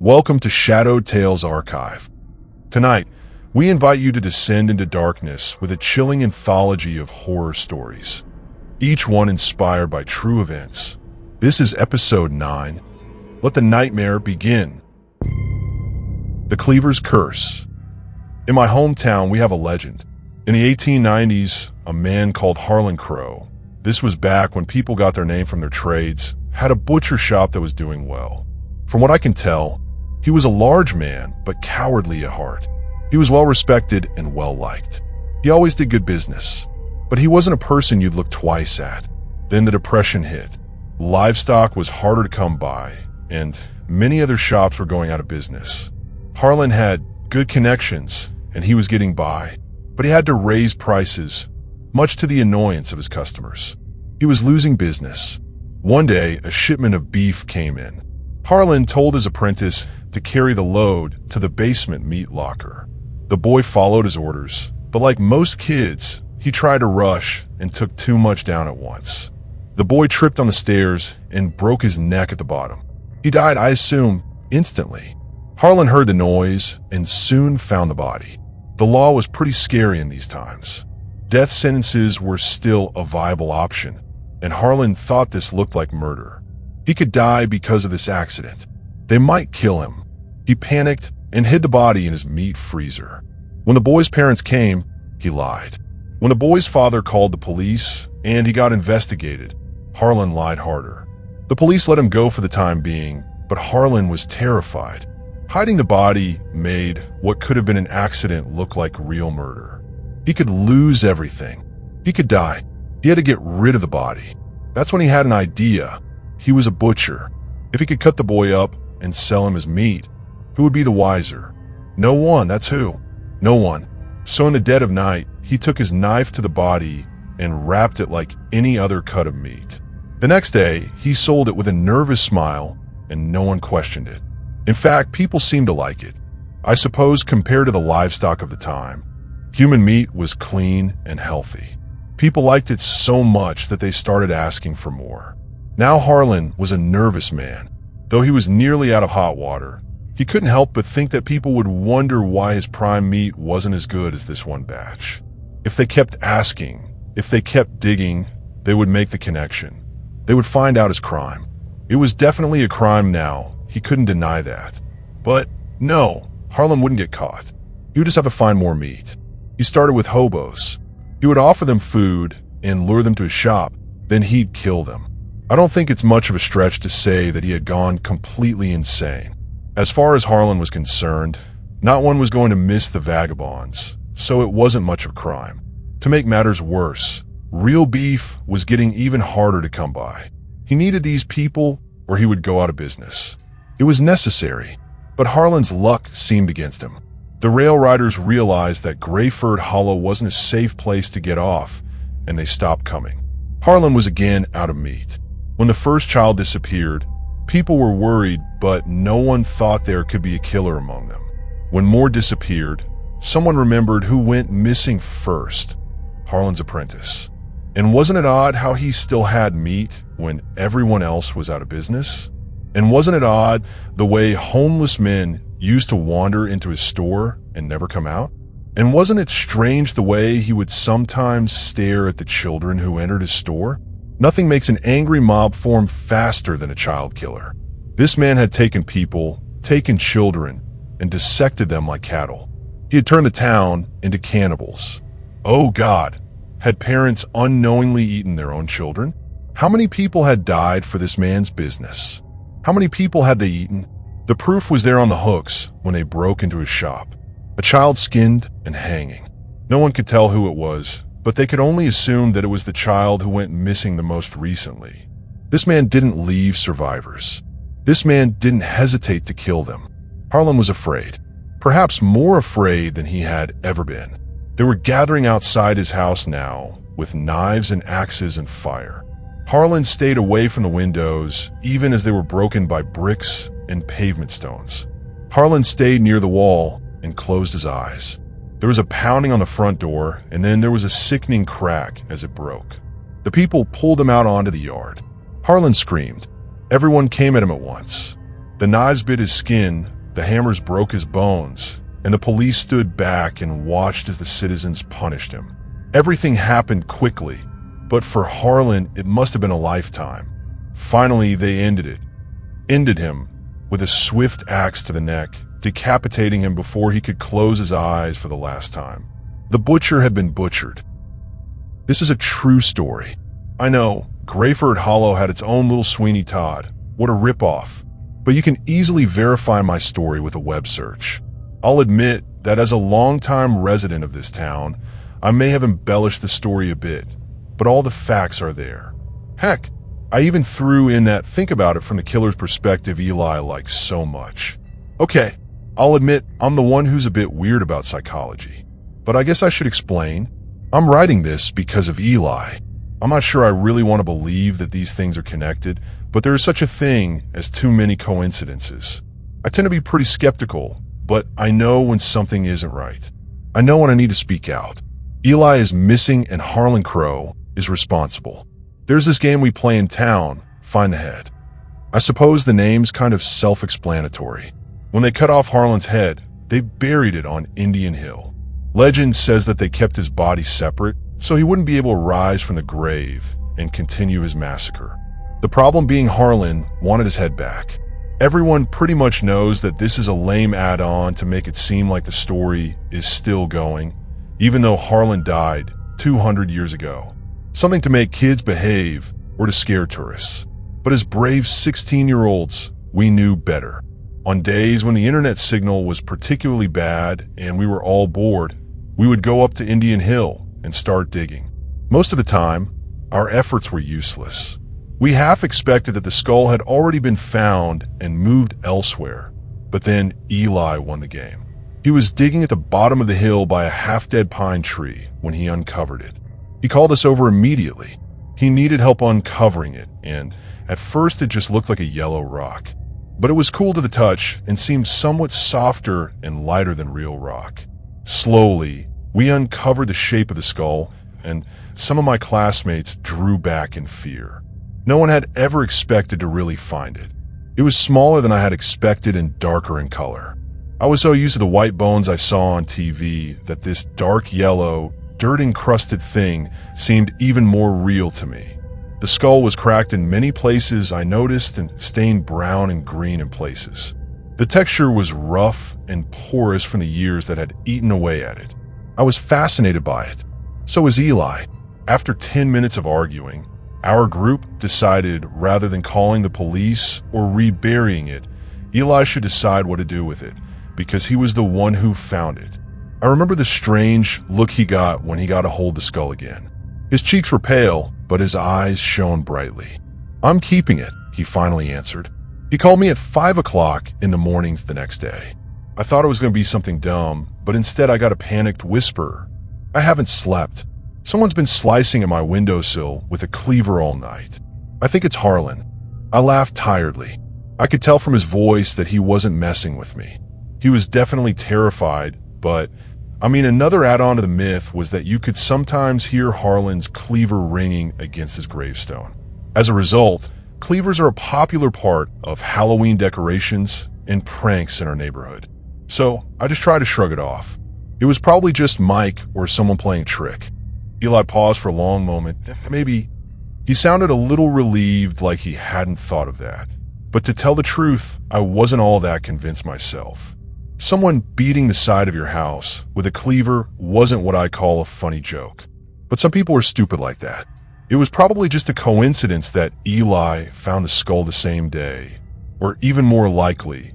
Welcome to Shadowed Tales Archive. Tonight, we invite you to descend into darkness with a chilling anthology of horror stories, each one inspired by true events. This is episode 9. Let the nightmare begin. The Cleaver's Curse. In my hometown, we have a legend. In the 1890s, a man called Harlan Crow, this was back when people got their name from their trades, had a butcher shop that was doing well. From what I can tell, he was a large man, but cowardly at heart. He was well-respected and well-liked. He always did good business, but he wasn't a person you'd look twice at. Then the Depression hit. Livestock was harder to come by, and many other shops were going out of business. Harlan had good connections, and he was getting by, but he had to raise prices, much to the annoyance of his customers. He was losing business. One day, a shipment of beef came in. Harlan told his apprentice to carry the load to the basement meat locker. The boy followed his orders, but like most kids, he tried to rush and took too much down at once. The boy tripped on the stairs and broke his neck at the bottom. He died, I assume, instantly. Harlan heard the noise and soon found the body. The law was pretty scary in these times. Death sentences were still a viable option, and Harlan thought this looked like murder. He could die because of this accident. They might kill him. He panicked and hid the body in his meat freezer. When the boy's parents came, he lied. When the boy's father called the police and he got investigated, Harlan lied harder. The police let him go for the time being, but Harlan was terrified. Hiding the body made what could have been an accident look like real murder. He could lose everything. He could die. He had to get rid of the body. That's when he had an idea. He was a butcher. If he could cut the boy up and sell him as meat, who would be the wiser? No one, that's who. No one. So in the dead of night, he took his knife to the body and wrapped it like any other cut of meat. The next day, he sold it with a nervous smile, and no one questioned it. In fact, people seemed to like it. I suppose compared to the livestock of the time, human meat was clean and healthy. People liked it so much that they started asking for more. Now Harlan was a nervous man. Though he was nearly out of hot water, he couldn't help but think that people would wonder why his prime meat wasn't as good as this one batch. If they kept asking, if they kept digging, they would make the connection. They would find out his crime. It was definitely a crime now. He couldn't deny that. But no, Harlan wouldn't get caught. He would just have to find more meat. He started with hobos. He would offer them food and lure them to his shop, then he'd kill them. I don't think it's much of a stretch to say that he had gone completely insane. As far as Harlan was concerned, not one was going to miss the vagabonds, so it wasn't much of a crime. To make matters worse, real beef was getting even harder to come by. He needed these people or he would go out of business. It was necessary, but Harlan's luck seemed against him. The rail riders realized that Greyford Hollow wasn't a safe place to get off, and they stopped coming. Harlan was again out of meat. When the first child disappeared, people were worried, but no one thought there could be a killer among them. When more disappeared, someone remembered who went missing first: Harlan's apprentice. And wasn't it odd how he still had meat when everyone else was out of business? And wasn't it odd the way homeless men used to wander into his store and never come out? And wasn't it strange the way he would sometimes stare at the children who entered his store? Nothing makes an angry mob form faster than a child killer. This man had taken people, taken children, and dissected them like cattle. He had turned the town into cannibals. Oh God, had parents unknowingly eaten their own children? How many people had died for this man's business? How many people had they eaten? The proof was there on the hooks when they broke into his shop. A child skinned and hanging. No one could tell who it was, but they could only assume that it was the child who went missing the most recently. This man didn't leave survivors. This man didn't hesitate to kill them. Harlan was afraid, perhaps more afraid than he had ever been. They were gathering outside his house now, with knives and axes and fire. Harlan stayed away from the windows, even as they were broken by bricks and pavement stones. Harlan stayed near the wall and closed his eyes. There was a pounding on the front door, and then there was a sickening crack as it broke. The people pulled him out onto the yard. Harlan screamed. Everyone came at him at once. The knives bit his skin, The hammers broke his bones, and the police stood back and watched as the citizens punished him. Everything happened quickly, but for Harlan, it must have been a lifetime. Finally, they ended him with a swift axe to the neck, decapitating him before he could close his eyes for the last time. The butcher had been butchered. This is a true story. I know, Greyford Hollow had its own little Sweeney Todd. What a ripoff. But you can easily verify my story with a web search. I'll admit that as a longtime resident of this town, I may have embellished the story a bit, but all the facts are there. Heck, I even threw in that think about it from the killer's perspective Eli likes so much. Okay, I'll admit I'm the one who's a bit weird about psychology, but I guess I should explain. I'm writing this because of Eli. I'm not sure I really want to believe that these things are connected, but there is such a thing as too many coincidences. I tend to be pretty skeptical, but I know when something isn't right. I know when I need to speak out. Eli is missing and Harlan Crow is responsible. There's this game we play in town, Find the Head. I suppose the name's kind of self-explanatory. When they cut off Harlan's head, they buried it on Indian Hill. Legend says that they kept his body separate, so he wouldn't be able to rise from the grave and continue his massacre. The problem being Harlan wanted his head back. Everyone pretty much knows that this is a lame add-on to make it seem like the story is still going, even though Harlan died 200 years ago. Something to make kids behave or to scare tourists. But as brave 16-year-olds, we knew better. On days when the internet signal was particularly bad and we were all bored, we would go up to Indian Hill and start digging. Most of the time, our efforts were useless. We half expected that the skull had already been found and moved elsewhere, but then Eli won the game. He was digging at the bottom of the hill by a half-dead pine tree when he uncovered it. He called us over immediately. He needed help uncovering it, and at first it just looked like a yellow rock. But it was cool to the touch and seemed somewhat softer and lighter than real rock. Slowly, we uncovered the shape of the skull, and some of my classmates drew back in fear. No one had ever expected to really find it. It was smaller than I had expected and darker in color. I was so used to the white bones I saw on TV that this dark yellow, dirt-encrusted thing seemed even more real to me. The skull was cracked in many places I noticed and stained brown and green in places. The texture was rough and porous from the years that had eaten away at it. I was fascinated by it. So was Eli. After 10 minutes of arguing, our group decided rather than calling the police or reburying it, Eli should decide what to do with it, because he was the one who found it. I remember the strange look he got when he got a hold of the skull again. His cheeks were pale, but his eyes shone brightly. "I'm keeping it," he finally answered. He called me at 5 o'clock in the mornings the next day. I thought it was going to be something dumb, but instead I got a panicked whisper. "I haven't slept. Someone's been slicing at my windowsill with a cleaver all night. I think it's Harlan." I laughed tiredly. I could tell from his voice that he wasn't messing with me. He was definitely terrified, but another add-on to the myth was that you could sometimes hear Harlan's cleaver ringing against his gravestone. As a result, cleavers are a popular part of Halloween decorations and pranks in our neighborhood. So I just tried to shrug it off. It was probably just Mike or someone playing a trick. Eli paused for a long moment. Maybe. He sounded a little relieved, like he hadn't thought of that. But to tell the truth, I wasn't all that convinced myself. Someone beating the side of your house with a cleaver wasn't what I call a funny joke. But some people are stupid like that. It was probably just a coincidence that Eli found the skull the same day. Or even more likely,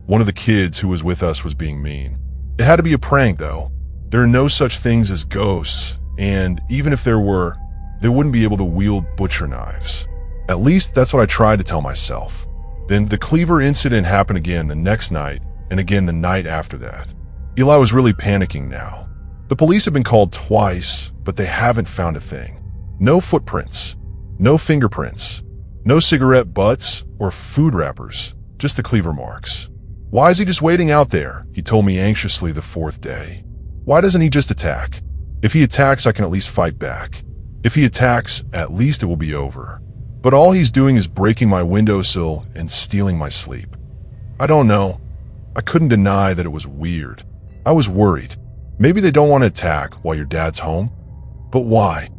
one of the kids who was with us was being mean. It had to be a prank, though. There are no such things as ghosts, and even if there were, they wouldn't be able to wield butcher knives. At least that's what I tried to tell myself. Then the cleaver incident happened again the next night, and again the night after that. Eli was really panicking now. The police have been called twice, but they haven't found a thing. No footprints, no fingerprints, no cigarette butts or food wrappers, just the cleaver marks. "Why is he just waiting out there?" he told me anxiously the fourth day. "Why doesn't he just attack? If he attacks, I can at least fight back. If he attacks, at least it will be over. But all he's doing is breaking my windowsill and stealing my sleep." I don't know. I couldn't deny that it was weird. I was worried. Maybe they don't want to attack while your dad's home? But why?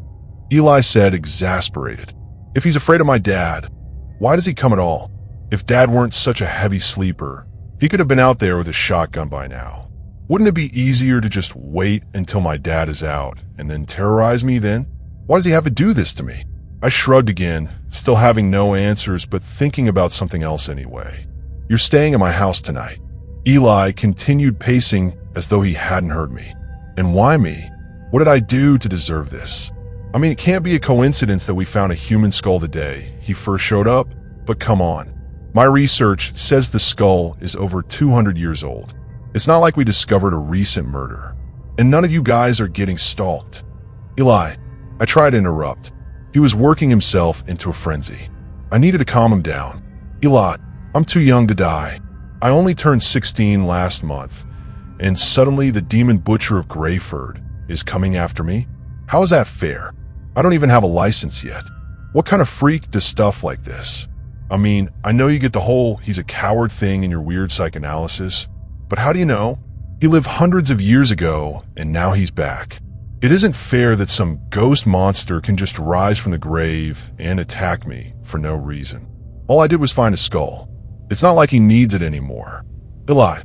Eli said, exasperated. If he's afraid of my dad, why does he come at all? If Dad weren't such a heavy sleeper, he could have been out there with a shotgun by now. Wouldn't it be easier to just wait until my dad is out and then terrorize me then? Why does he have to do this to me? I shrugged again, still having no answers but thinking about something else anyway. You're staying at my house tonight. Eli continued pacing as though he hadn't heard me. And why me? What did I do to deserve this? I mean, it can't be a coincidence that we found a human skull the day he first showed up, but come on. My research says the skull is over 200 years old. It's not like we discovered a recent murder. And none of you guys are getting stalked. Eli, I tried to interrupt. He was working himself into a frenzy. I needed to calm him down. Eli, I'm too young to die. I only turned 16 last month, and suddenly the demon butcher of Greyford is coming after me? How is that fair? I don't even have a license yet. What kind of freak does stuff like this? I mean, I know you get the whole he's a coward thing in your weird psychoanalysis, but how do you know? He lived hundreds of years ago, and now he's back. It isn't fair that some ghost monster can just rise from the grave and attack me for no reason. All I did was find a skull. It's not like he needs it anymore. Eli,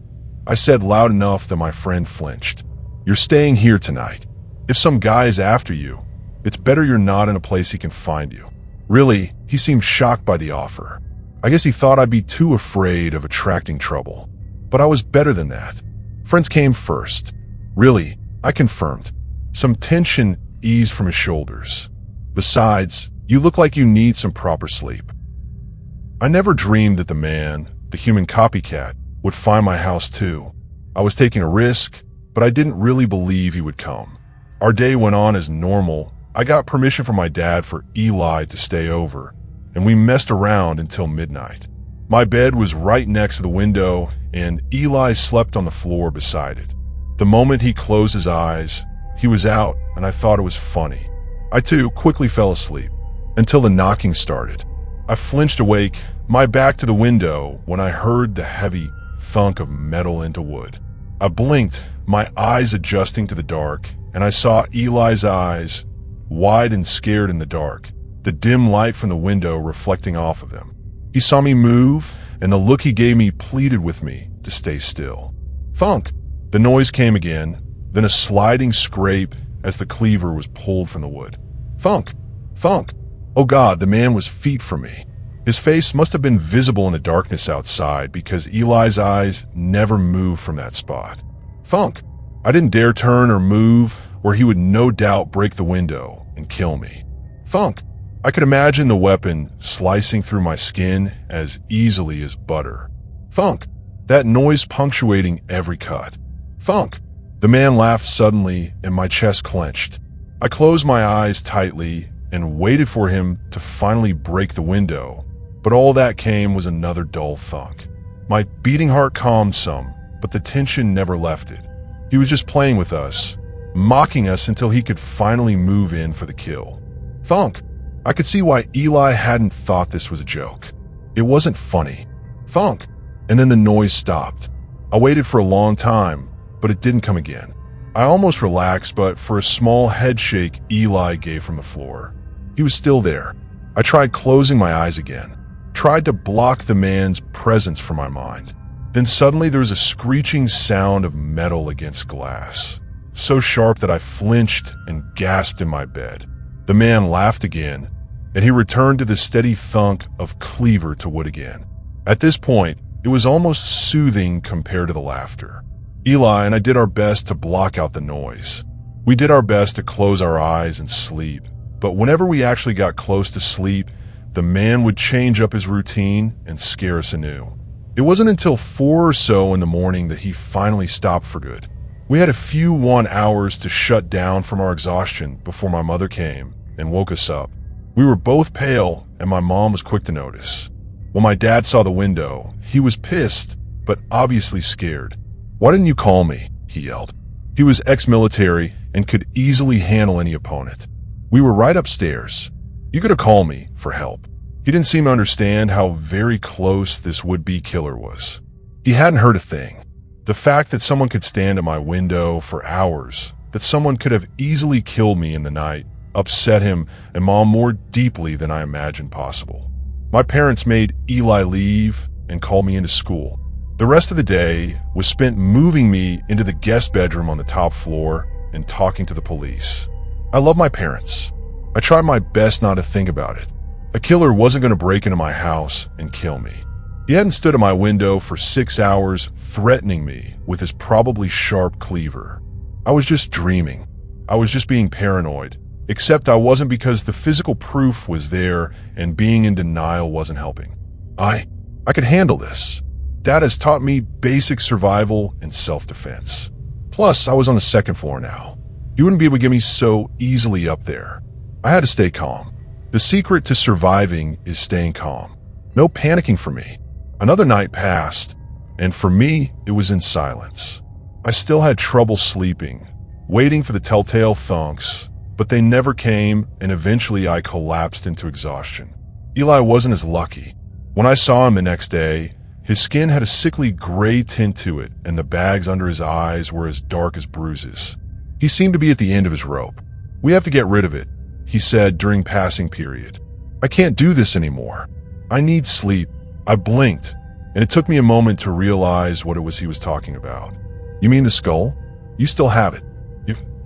I said loud enough that my friend flinched. You're staying here tonight. If some guy is after you, it's better you're not in a place he can find you. Really, he seemed shocked by the offer. I guess he thought I'd be too afraid of attracting trouble. But I was better than that. Friends came first. Really, I confirmed. Some tension eased from his shoulders. Besides, you look like you need some proper sleep. I never dreamed that the man, the human copycat, would find my house too. I was taking a risk, but I didn't really believe he would come. Our day went on as normal. I got permission from my dad for Eli to stay over, and we messed around until midnight. My bed was right next to the window, and Eli slept on the floor beside it. The moment he closed his eyes, he was out, and I thought it was funny. I too quickly fell asleep, until the knocking started. I flinched awake, my back to the window, when I heard the heavy thunk of metal into wood. I blinked, my eyes adjusting to the dark, and I saw Eli's eyes, wide and scared in the dark, the dim light from the window reflecting off of them. He saw me move, and the look he gave me pleaded with me to stay still. Thunk! The noise came again, then a sliding scrape as the cleaver was pulled from the wood. Thunk! Thunk! Oh God, the man was feet from me. His face must have been visible in the darkness outside because Eli's eyes never moved from that spot. Thunk! I didn't dare turn or move, or he would no doubt break the window and kill me. Thunk! I could imagine the weapon slicing through my skin as easily as butter. Thunk! That noise punctuating every cut. Thunk! The man laughed suddenly and my chest clenched. I closed my eyes tightly and waited for him to finally break the window, but all that came was another dull thunk. My beating heart calmed some, but the tension never left it. He was just playing with us, mocking us until he could finally move in for the kill. Thunk! I could see why Eli hadn't thought this was a joke. It wasn't funny. Thunk! And then the noise stopped. I waited for a long time, but it didn't come again. I almost relaxed, but for a small head shake Eli gave from the floor. He was still there. I tried closing my eyes again, tried to block the man's presence from my mind. Then suddenly there was a screeching sound of metal against glass, so sharp that I flinched and gasped in my bed. The man laughed again, and he returned to the steady thunk of cleaver to wood again. At this point, it was almost soothing compared to the laughter. Eli and I did our best to block out the noise. We did our best to close our eyes and sleep, but whenever we actually got close to sleep, the man would change up his routine and scare us anew. It wasn't until 4 or so in the morning that he finally stopped for good. We had a few hours to shut down from our exhaustion before my mother came and woke us up. We were both pale, and my mom was quick to notice. When my dad saw the window, he was pissed, but obviously scared. "Why didn't you call me?" he yelled. He was ex-military and could easily handle any opponent. We were right upstairs. You could have called me for help. He didn't seem to understand how very close this would-be killer was. He hadn't heard a thing. The fact that someone could stand at my window for hours, that someone could have easily killed me in the night, upset him and Mom more deeply than I imagined possible. My parents made Eli leave and called me into school. The rest of the day was spent moving me into the guest bedroom on the top floor and talking to the police. I love my parents. I tried my best not to think about it. A killer wasn't going to break into my house and kill me. He hadn't stood at my window for 6 hours threatening me with his probably sharp cleaver. I was just dreaming. I was just being paranoid. Except I wasn't, because the physical proof was there and being in denial wasn't helping. I could handle this. Dad has taught me basic survival and self-defense. Plus, I was on the second floor now. He wouldn't be able to get me so easily up there. I had to stay calm. The secret to surviving is staying calm. No panicking for me. Another night passed, and for me, it was in silence. I still had trouble sleeping, waiting for the telltale thunks, but they never came, and eventually I collapsed into exhaustion. Eli wasn't as lucky. When I saw him the next day, his skin had a sickly gray tint to it, and the bags under his eyes were as dark as bruises. He seemed to be at the end of his rope. "We have to get rid of it," he said during passing period. "I can't do this anymore. I need sleep." I blinked, and it took me a moment to realize what it was he was talking about. "You mean the skull? You still have it."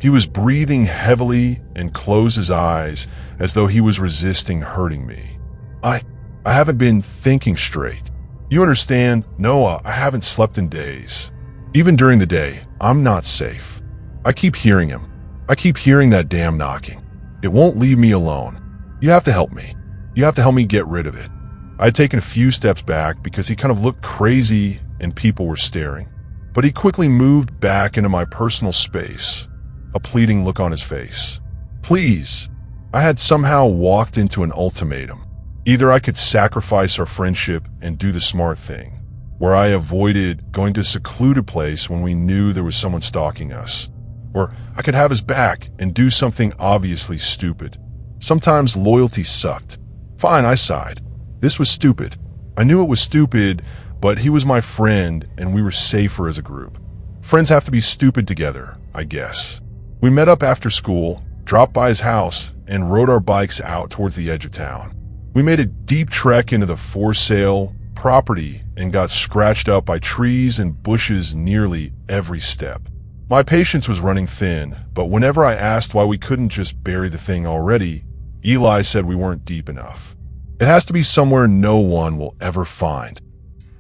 He was breathing heavily and closed his eyes as though he was resisting hurting me. I haven't been thinking straight. You understand, Noah, I haven't slept in days. Even during the day, I'm not safe. I keep hearing him. I keep hearing that damn knocking. It won't leave me alone. You have to help me. You have to help me get rid of it." I had taken a few steps back because he kind of looked crazy and people were staring. But he quickly moved back into my personal space, a pleading look on his face. "Please." I had somehow walked into an ultimatum. Either I could sacrifice our friendship and do the smart thing, where I avoided going to a secluded place when we knew there was someone stalking us, or I could have his back and do something obviously stupid. Sometimes loyalty sucked. Fine, I sighed. This was stupid. I knew it was stupid, but he was my friend and we were safer as a group. Friends have to be stupid together, I guess. We met up after school, dropped by his house, and rode our bikes out towards the edge of town. We made a deep trek into the for-sale property and got scratched up by trees and bushes nearly every step. My patience was running thin, but whenever I asked why we couldn't just bury the thing already, Eli said we weren't deep enough. It has to be somewhere no one will ever find.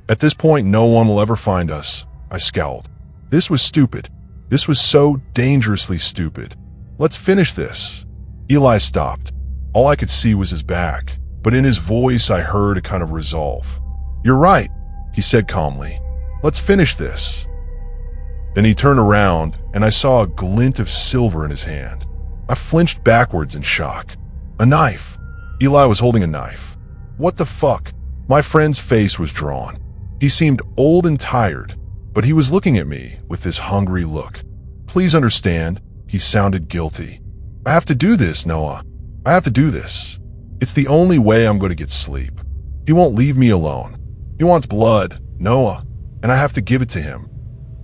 At this point, no one will ever find us. I scowled. This was stupid. This was so dangerously stupid. Let's finish this. Eli stopped. All I could see was his back, but in his voice I heard a kind of resolve. "You're right," he said calmly. "Let's finish this." Then he turned around and I saw a glint of silver in his hand. I flinched backwards in shock. A knife. Eli was holding a knife. What the fuck? My friend's face was drawn. He seemed old and tired, but he was looking at me with this hungry look. "Please understand," he sounded guilty. "I have to do this, Noah. I have to do this. It's the only way I'm going to get sleep. He won't leave me alone. He wants blood, Noah, and I have to give it to him."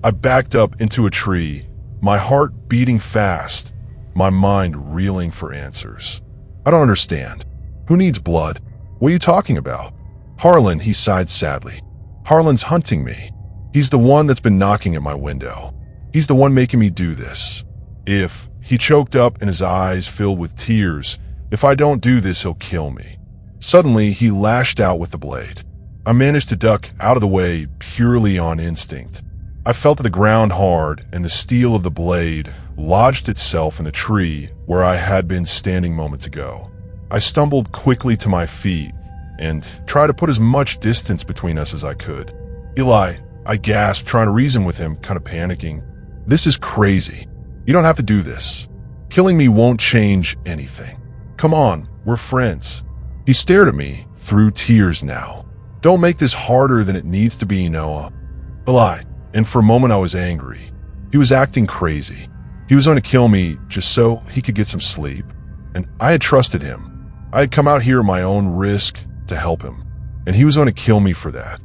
I backed up into a tree, my heart beating fast, my mind reeling for answers. "I don't understand. Who needs blood? What are you talking about?" "Harlan," he sighed sadly. "Harlan's hunting me. He's the one that's been knocking at my window. He's the one making me do this. He choked up and his eyes filled with tears. "If I don't do this, he'll kill me." Suddenly, he lashed out with the blade. I managed to duck out of the way purely on instinct. I felt the ground hard, and the steel of the blade lodged itself in the tree where I had been standing moments ago. I stumbled quickly to my feet and tried to put as much distance between us as I could. "Eli," I gasped, trying to reason with him, kind of panicking. "This is crazy. You don't have to do this. Killing me won't change anything. Come on, we're friends." He stared at me through tears now. "Don't make this harder than it needs to be, Noah." "Eli," and for a moment I was angry. He was acting crazy. He was going to kill me just so he could get some sleep. And I had trusted him. I had come out here at my own risk to help him. And he was going to kill me for that.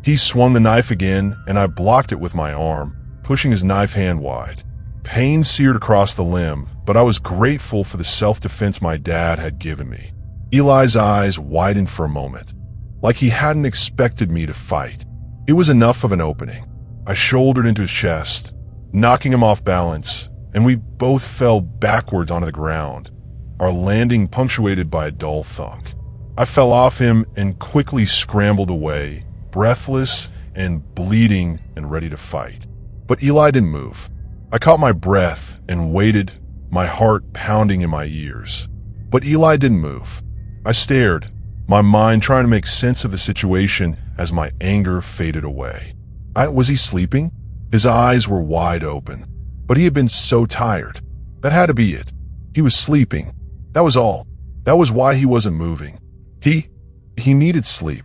He swung the knife again, and I blocked it with my arm, pushing his knife hand wide. Pain seared across the limb, but I was grateful for the self-defense my dad had given me. Eli's eyes widened for a moment, like he hadn't expected me to fight. It was enough of an opening. I shouldered into his chest, knocking him off balance, and we both fell backwards onto the ground, our landing punctuated by a dull thunk. I fell off him and quickly scrambled away, breathless and bleeding and ready to fight. But Eli didn't move. I caught my breath and waited, my heart pounding in my ears. But Eli didn't move. I stared, my mind trying to make sense of the situation as my anger faded away. Was he sleeping? His eyes were wide open, but he had been so tired. That had to be it. He was sleeping. That was all. That was why he wasn't moving. He needed sleep.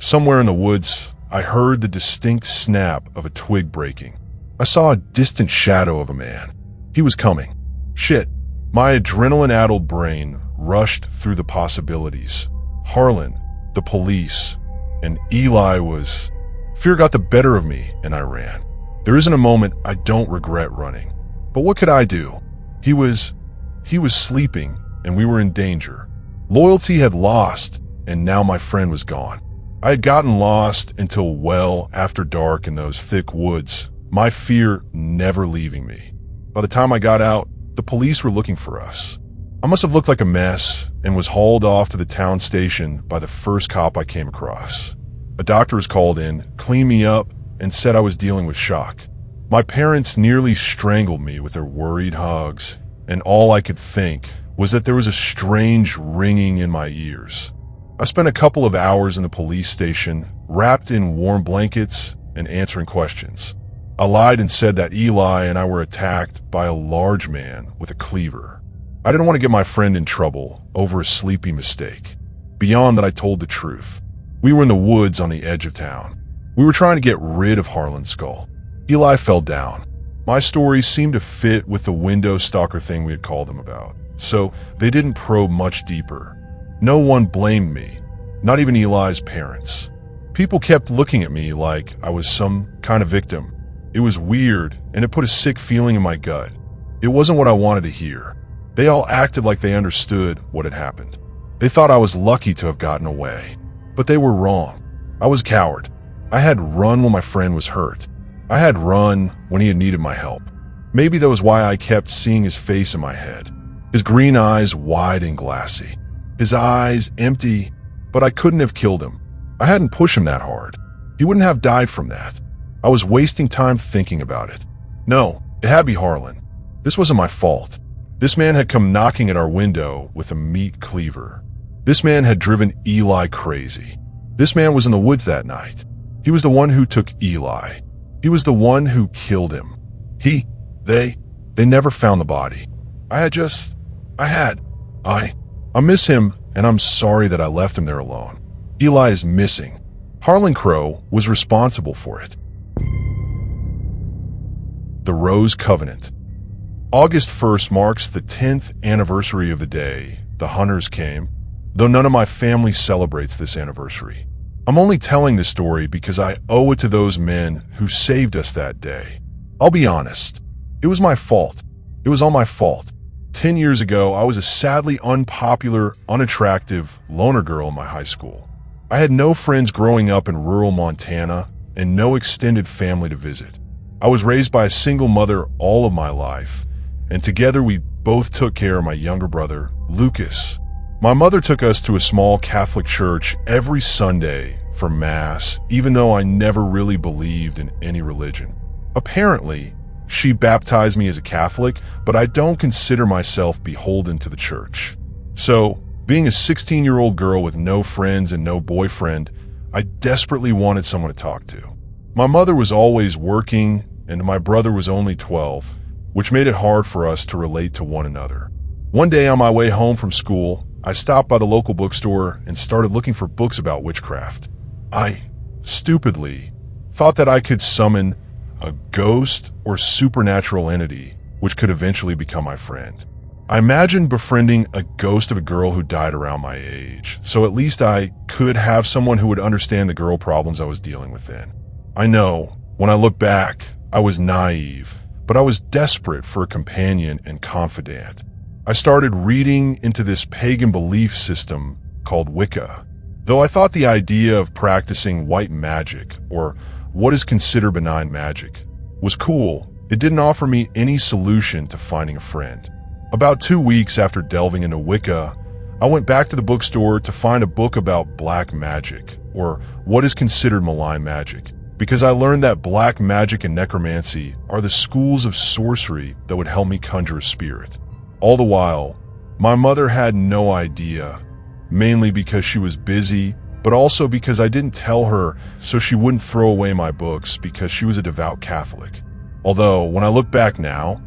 Somewhere in the woods, I heard the distinct snap of a twig breaking. I saw a distant shadow of a man. He was coming. Shit. My adrenaline-addled brain rushed through the possibilities. Harlan, the police, and Eli was... Fear got the better of me, and I ran. There isn't a moment I don't regret running. But what could I do? He was sleeping, and we were in danger. Loyalty had lost, and now my friend was gone. I had gotten lost until well after dark in those thick woods, my fear never leaving me. By the time I got out, the police were looking for us. I must have looked like a mess and was hauled off to the town station by the first cop I came across. A doctor was called in, cleaned me up, and said I was dealing with shock. My parents nearly strangled me with their worried hugs, and all I could think was that there was a strange ringing in my ears. I spent a couple of hours in the police station, wrapped in warm blankets and answering questions. I lied and said that Eli and I were attacked by a large man with a cleaver. I didn't want to get my friend in trouble over a sleepy mistake. Beyond that, I told the truth. We were in the woods on the edge of town. We were trying to get rid of Harlan's skull. Eli fell down. My story seemed to fit with the window stalker thing we had called him about, so they didn't probe much deeper. No one blamed me, not even Eli's parents. People kept looking at me like I was some kind of victim. It was weird, and it put a sick feeling in my gut. It wasn't what I wanted to hear. They all acted like they understood what had happened. They thought I was lucky to have gotten away. But they were wrong. I was a coward. I had run when my friend was hurt. I had run when he had needed my help. Maybe that was why I kept seeing his face in my head. His green eyes wide and glassy. His eyes empty, but I couldn't have killed him. I hadn't pushed him that hard. He wouldn't have died from that. I was wasting time thinking about it. No, it had to be Harlan. This wasn't my fault. This man had come knocking at our window with a meat cleaver. This man had driven Eli crazy. This man was in the woods that night. He was the one who took Eli. He was the one who killed him. They never found the body. I miss him, and I'm sorry that I left him there alone. Eli is missing. Harlan Crow was responsible for it. The Rose Covenant. August 1st marks the 10th anniversary of the day the hunters came, though none of my family celebrates this anniversary. I'm only telling this story because I owe it to those men who saved us that day. I'll be honest. It was my fault. It was all my fault. 10 years ago, I was a sadly unpopular, unattractive loner girl in my high school. I had no friends growing up in rural Montana and no extended family to visit. I was raised by a single mother all of my life, and together we both took care of my younger brother, Lucas. My mother took us to a small Catholic church every Sunday for Mass, even though I never really believed in any religion. Apparently, she baptized me as a Catholic, but I don't consider myself beholden to the church. So, being a 16-year-old girl with no friends and no boyfriend, I desperately wanted someone to talk to. My mother was always working, and my brother was only 12, which made it hard for us to relate to one another. One day on my way home from school, I stopped by the local bookstore and started looking for books about witchcraft. I, stupidly, thought that I could summon a ghost or supernatural entity which could eventually become my friend. I imagined befriending a ghost of a girl who died around my age, so at least I could have someone who would understand the girl problems I was dealing with then. I know, when I look back, I was naive, but I was desperate for a companion and confidant. I started reading into this pagan belief system called Wicca. Though I thought the idea of practicing white magic, or what is considered benign magic, was cool, it didn't offer me any solution to finding a friend. About 2 weeks after delving into Wicca, I went back to the bookstore to find a book about black magic, or what is considered malign magic, because I learned that black magic and necromancy are the schools of sorcery that would help me conjure a spirit. All the while, my mother had no idea, mainly because she was busy, but also because I didn't tell her so she wouldn't throw away my books because she was a devout Catholic. Although, when I look back now,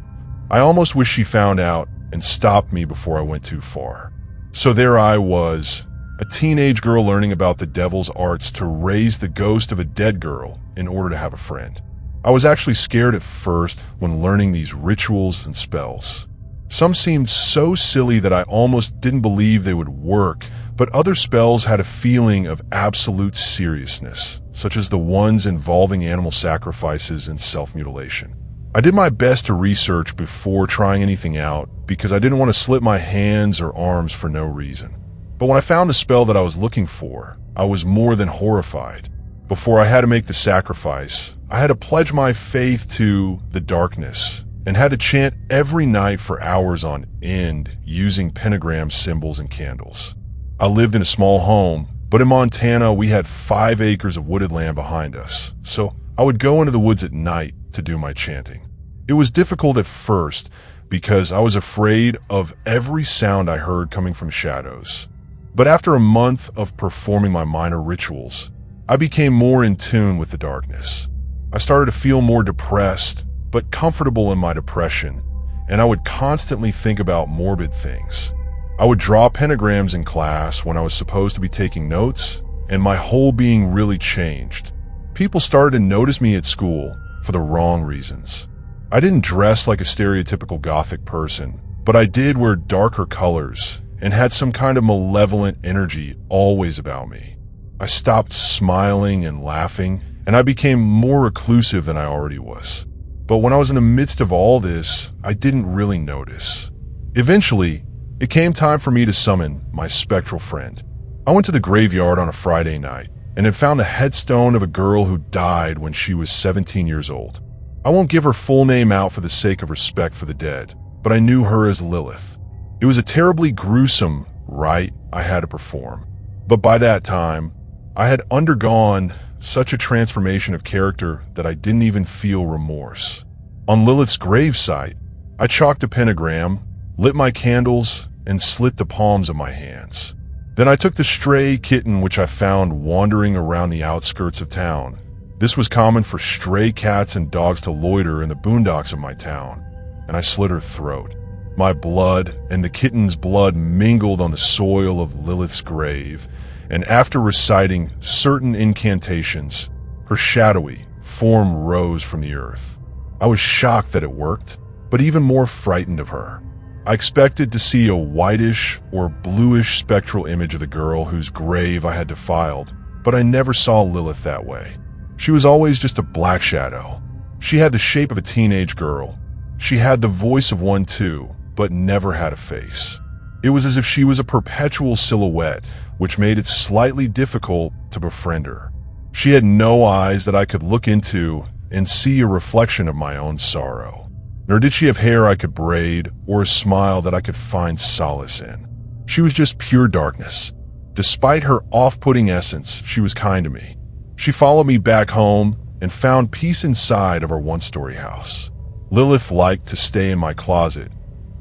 I almost wish she found out and stopped me before I went too far. So there I was, a teenage girl learning about the devil's arts to raise the ghost of a dead girl in order to have a friend. I was actually scared at first when learning these rituals and spells. Some seemed so silly that I almost didn't believe they would work, but other spells had a feeling of absolute seriousness, such as the ones involving animal sacrifices and self-mutilation. I did my best to research before trying anything out because I didn't want to slip my hands or arms for no reason. But when I found the spell that I was looking for, I was more than horrified. Before I had to make the sacrifice, I had to pledge my faith to the darkness and had to chant every night for hours on end using pentagram symbols and candles. I lived in a small home, but in Montana we had 5 acres of wooded land behind us, so I would go into the woods at night to do my chanting. It was difficult at first because I was afraid of every sound I heard coming from shadows. But after a month of performing my minor rituals, I became more in tune with the darkness. I started to feel more depressed, but comfortable in my depression, and I would constantly think about morbid things. I would draw pentagrams in class when I was supposed to be taking notes, and my whole being really changed. People started to notice me at school for the wrong reasons. I didn't dress like a stereotypical Gothic person, but I did wear darker colors and had some kind of malevolent energy always about me. I stopped smiling and laughing, and I became more reclusive than I already was. But when I was in the midst of all this, I didn't really notice. Eventually, it came time for me to summon my spectral friend. I went to the graveyard on a Friday night and had found a headstone of a girl who died when she was 17 years old. I won't give her full name out for the sake of respect for the dead, but I knew her as Lilith. It was a terribly gruesome rite I had to perform, but by that time, I had undergone such a transformation of character that I didn't even feel remorse. On Lilith's gravesite, I chalked a pentagram, lit my candles, and slit the palms of my hands. Then I took the stray kitten which I found wandering around the outskirts of town. This was common for stray cats and dogs to loiter in the boondocks of my town, and I slit her throat. My blood and the kitten's blood mingled on the soil of Lilith's grave, and after reciting certain incantations, her shadowy form rose from the earth. I was shocked that it worked, but even more frightened of her. I expected to see a whitish or bluish spectral image of the girl whose grave I had defiled, but I never saw Lilith that way. She was always just a black shadow. She had the shape of a teenage girl. She had the voice of one too, but never had a face. It was as if she was a perpetual silhouette, which made it slightly difficult to befriend her. She had no eyes that I could look into and see a reflection of my own sorrow. Nor did she have hair I could braid or a smile that I could find solace in. She was just pure darkness. Despite her off-putting essence, she was kind to me. She followed me back home and found peace inside of our one-story house. Lilith liked to stay in my closet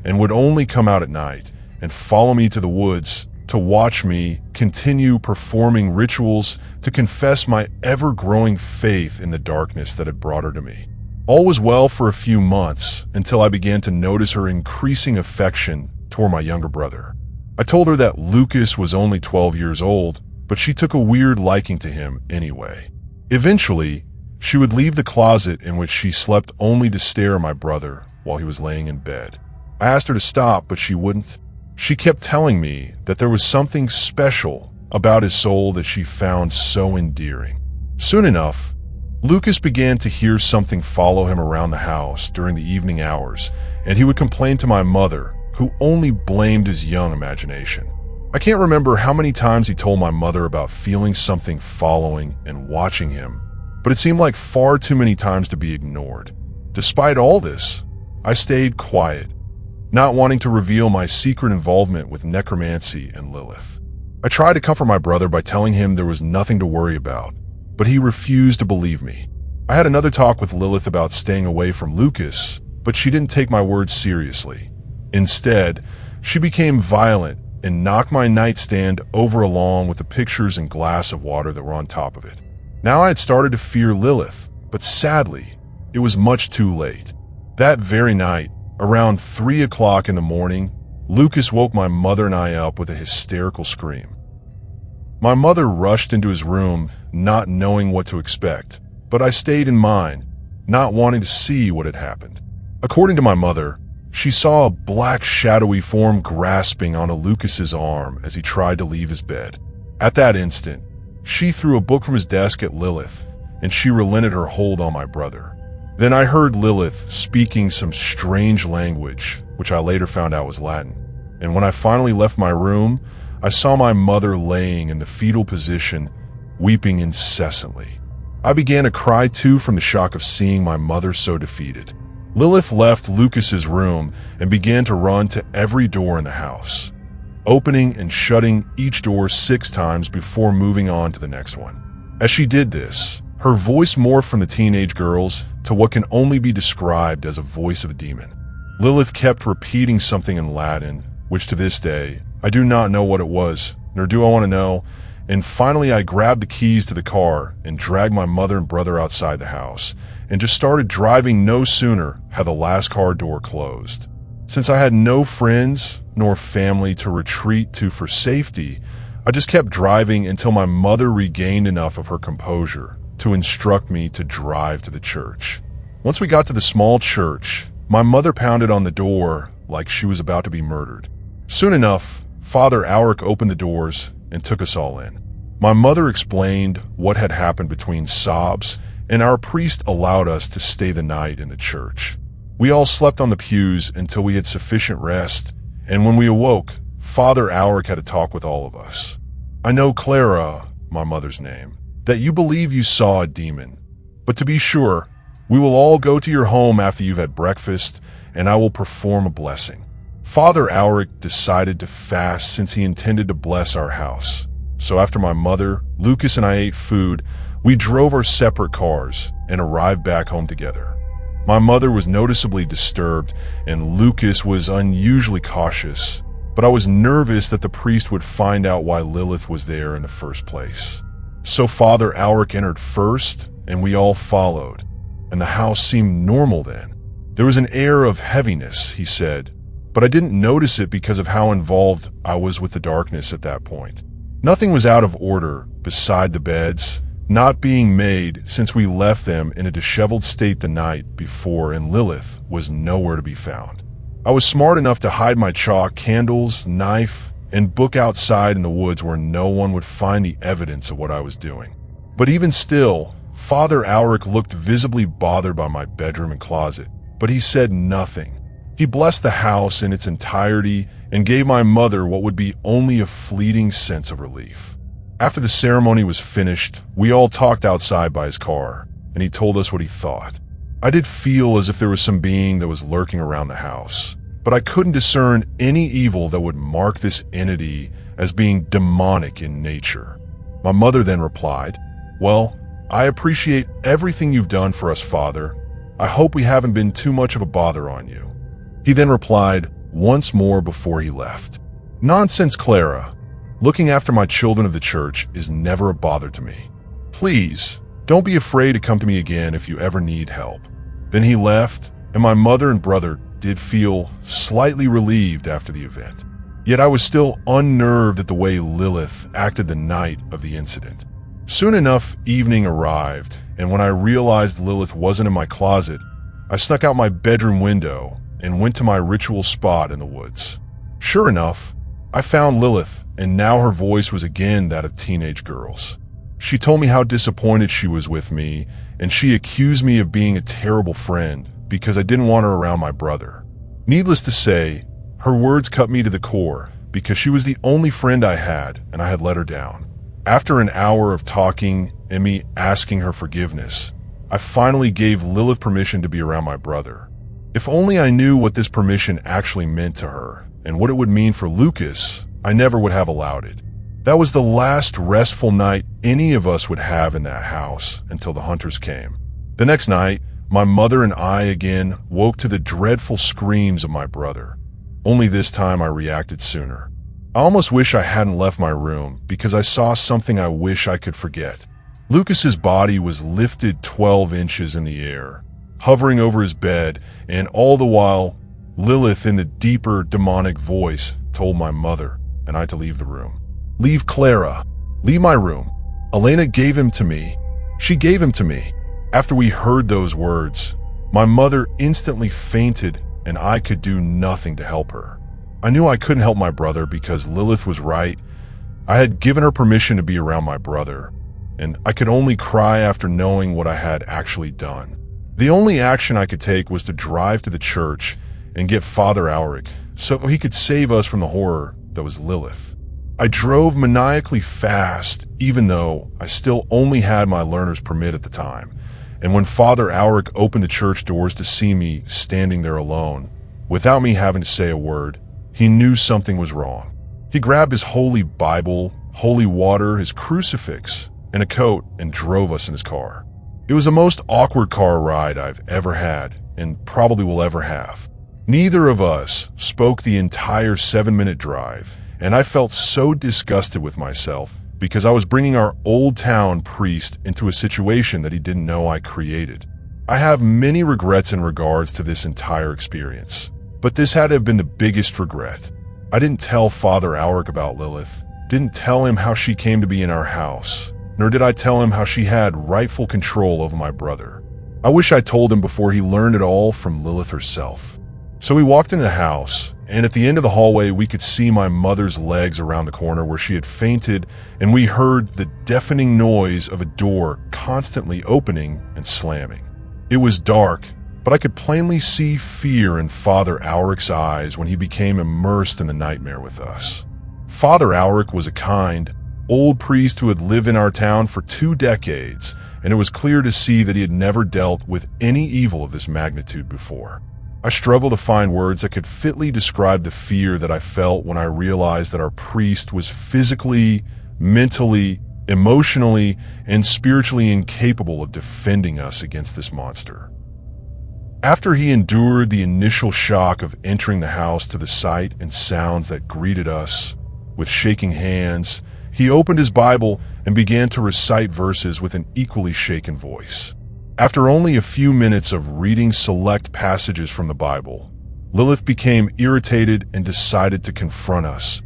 and would only come out at night and follow me to the woods to watch me continue performing rituals to confess my ever-growing faith in the darkness that had brought her to me. All was well for a few months until I began to notice her increasing affection toward my younger brother. I told her that Lucas was only 12 years old, but she took a weird liking to him anyway. Eventually, she would leave the closet in which she slept only to stare at my brother while he was laying in bed. I asked her to stop, but she wouldn't. She kept telling me that there was something special about his soul that she found so endearing. Soon enough, Lucas began to hear something follow him around the house during the evening hours, and he would complain to my mother, who only blamed his young imagination. I can't remember how many times he told my mother about feeling something following and watching him, but it seemed like far too many times to be ignored. Despite all this, I stayed quiet, not wanting to reveal my secret involvement with necromancy and Lilith. I tried to comfort my brother by telling him there was nothing to worry about, but he refused to believe me. I had another talk with Lilith about staying away from Lucas, but she didn't take my words seriously. Instead, she became violent and knocked my nightstand over along with the pictures and glass of water that were on top of it. Now I had started to fear Lilith, but sadly, it was much too late. That very night, around 3 o'clock in the morning, Lucas woke my mother and I up with a hysterical scream. My mother rushed into his room, not knowing what to expect, but I stayed in mine, not wanting to see what had happened. According to my mother, she saw a black shadowy form grasping onto Lucas's arm as he tried to leave his bed. At that instant, she threw a book from his desk at Lilith, and she relented her hold on my brother. Then I heard Lilith speaking some strange language, which I later found out was Latin. And when I finally left my room, I saw my mother laying in the fetal position, weeping incessantly. I began to cry too from the shock of seeing my mother so defeated. Lilith left Lucas's room and began to run to every door in the house, opening and shutting each door 6 times before moving on to the next one. As she did this, her voice morphed from the teenage girl's to what can only be described as a voice of a demon. Lilith kept repeating something in Latin, which to this day, I do not know what it was, nor do I want to know, and finally I grabbed the keys to the car and dragged my mother and brother outside the house, and just started driving. No sooner had the last car door closed. Since I had no friends nor family to retreat to for safety, I just kept driving until my mother regained enough of her composure to instruct me to drive to the church. Once we got to the small church, my mother pounded on the door like she was about to be murdered. Soon enough, Father Alric opened the doors and took us all in. My mother explained what had happened between sobs, and our priest allowed us to stay the night in the church. We all slept on the pews until we had sufficient rest, and when we awoke, Father Alric had a talk with all of us. I know, Clara, my mother's name, that you believe you saw a demon, but to be sure, we will all go to your home after you've had breakfast, and I will perform a blessing. Father Alric decided to fast since he intended to bless our house. So after my mother, Lucas, and I ate food, we drove our separate cars and arrived back home together. My mother was noticeably disturbed, and Lucas was unusually cautious, but I was nervous that the priest would find out why Lilith was there in the first place. So Father Alric entered first, and we all followed, and the house seemed normal then. There was an air of heaviness, he said, but I didn't notice it because of how involved I was with the darkness at that point. Nothing was out of order beside the beds, not being made since we left them in a disheveled state the night before, and Lilith was nowhere to be found. I was smart enough to hide my chalk, candles, knife, and book outside in the woods where no one would find the evidence of what I was doing. But even still, Father Alric looked visibly bothered by my bedroom and closet, but he said nothing. He blessed the house in its entirety and gave my mother what would be only a fleeting sense of relief. After the ceremony was finished, we all talked outside by his car, and he told us what he thought. I did feel as if there was some being that was lurking around the house, but I couldn't discern any evil that would mark this entity as being demonic in nature. My mother then replied, "Well, I appreciate everything you've done for us, Father. I hope we haven't been too much of a bother on you." He then replied once more before he left, "Nonsense, Clara. Looking after my children of the church is never a bother to me. Please, don't be afraid to come to me again if you ever need help." Then he left, and my mother and brother did feel slightly relieved after the event. Yet I was still unnerved at the way Lilith acted the night of the incident. Soon enough, evening arrived, and when I realized Lilith wasn't in my closet, I snuck out my bedroom window and went to my ritual spot in the woods. Sure enough, I found Lilith, and now her voice was again that of teenage girls. She told me how disappointed she was with me, and she accused me of being a terrible friend because I didn't want her around my brother. Needless to say, her words cut me to the core because she was the only friend I had, and I had let her down. After an hour of talking and me asking her forgiveness, I finally gave Lilith permission to be around my brother. If only I knew what this permission actually meant to her and what it would mean for Lucas, I never would have allowed it. That was the last restful night any of us would have in that house until the hunters came. The next night, my mother and I again woke to the dreadful screams of my brother. Only this time I reacted sooner. I almost wish I hadn't left my room because I saw something I wish I could forget. Lucas's body was lifted 12 inches in the air, hovering over his bed, and all the while, Lilith in the deeper demonic voice told my mother and I to leave the room. Leave Clara. Leave my room. Elena gave him to me. She gave him to me. After we heard those words, my mother instantly fainted and I could do nothing to help her. I knew I couldn't help my brother because Lilith was right. I had given her permission to be around my brother, and I could only cry after knowing what I had actually done. The only action I could take was to drive to the church and get Father Alric so he could save us from the horror that was Lilith. I drove maniacally fast, even though I still only had my learner's permit at the time. And when Father Alric opened the church doors to see me standing there alone, without me having to say a word, he knew something was wrong. He grabbed his holy Bible, holy water, his crucifix, and a coat and drove us in his car. It was the most awkward car ride I've ever had and probably will ever have. Neither of us spoke the entire 7-minute drive, and I felt so disgusted with myself because I was bringing our old town priest into a situation that he didn't know I created. I have many regrets in regards to this entire experience, but this had to have been the biggest regret. I didn't tell Father Alric about Lilith, didn't tell him how she came to be in our house, nor did I tell him how she had rightful control over my brother. I wish I told him before he learned it all from Lilith herself. So we walked into the house, and at the end of the hallway we could see my mother's legs around the corner where she had fainted, and we heard the deafening noise of a door constantly opening and slamming. It was dark, but I could plainly see fear in Father Alric's eyes when he became immersed in the nightmare with us. Father Alric was a kind, old priest who had lived in our town for 2 decades, and it was clear to see that he had never dealt with any evil of this magnitude before. I struggled to find words that could fitly describe the fear that I felt when I realized that our priest was physically, mentally, emotionally, and spiritually incapable of defending us against this monster. After he endured the initial shock of entering the house to the sight and sounds that greeted us with shaking hands, he opened his Bible and began to recite verses with an equally shaken voice. After only a few minutes of reading select passages from the Bible, Lilith became irritated and decided to confront us.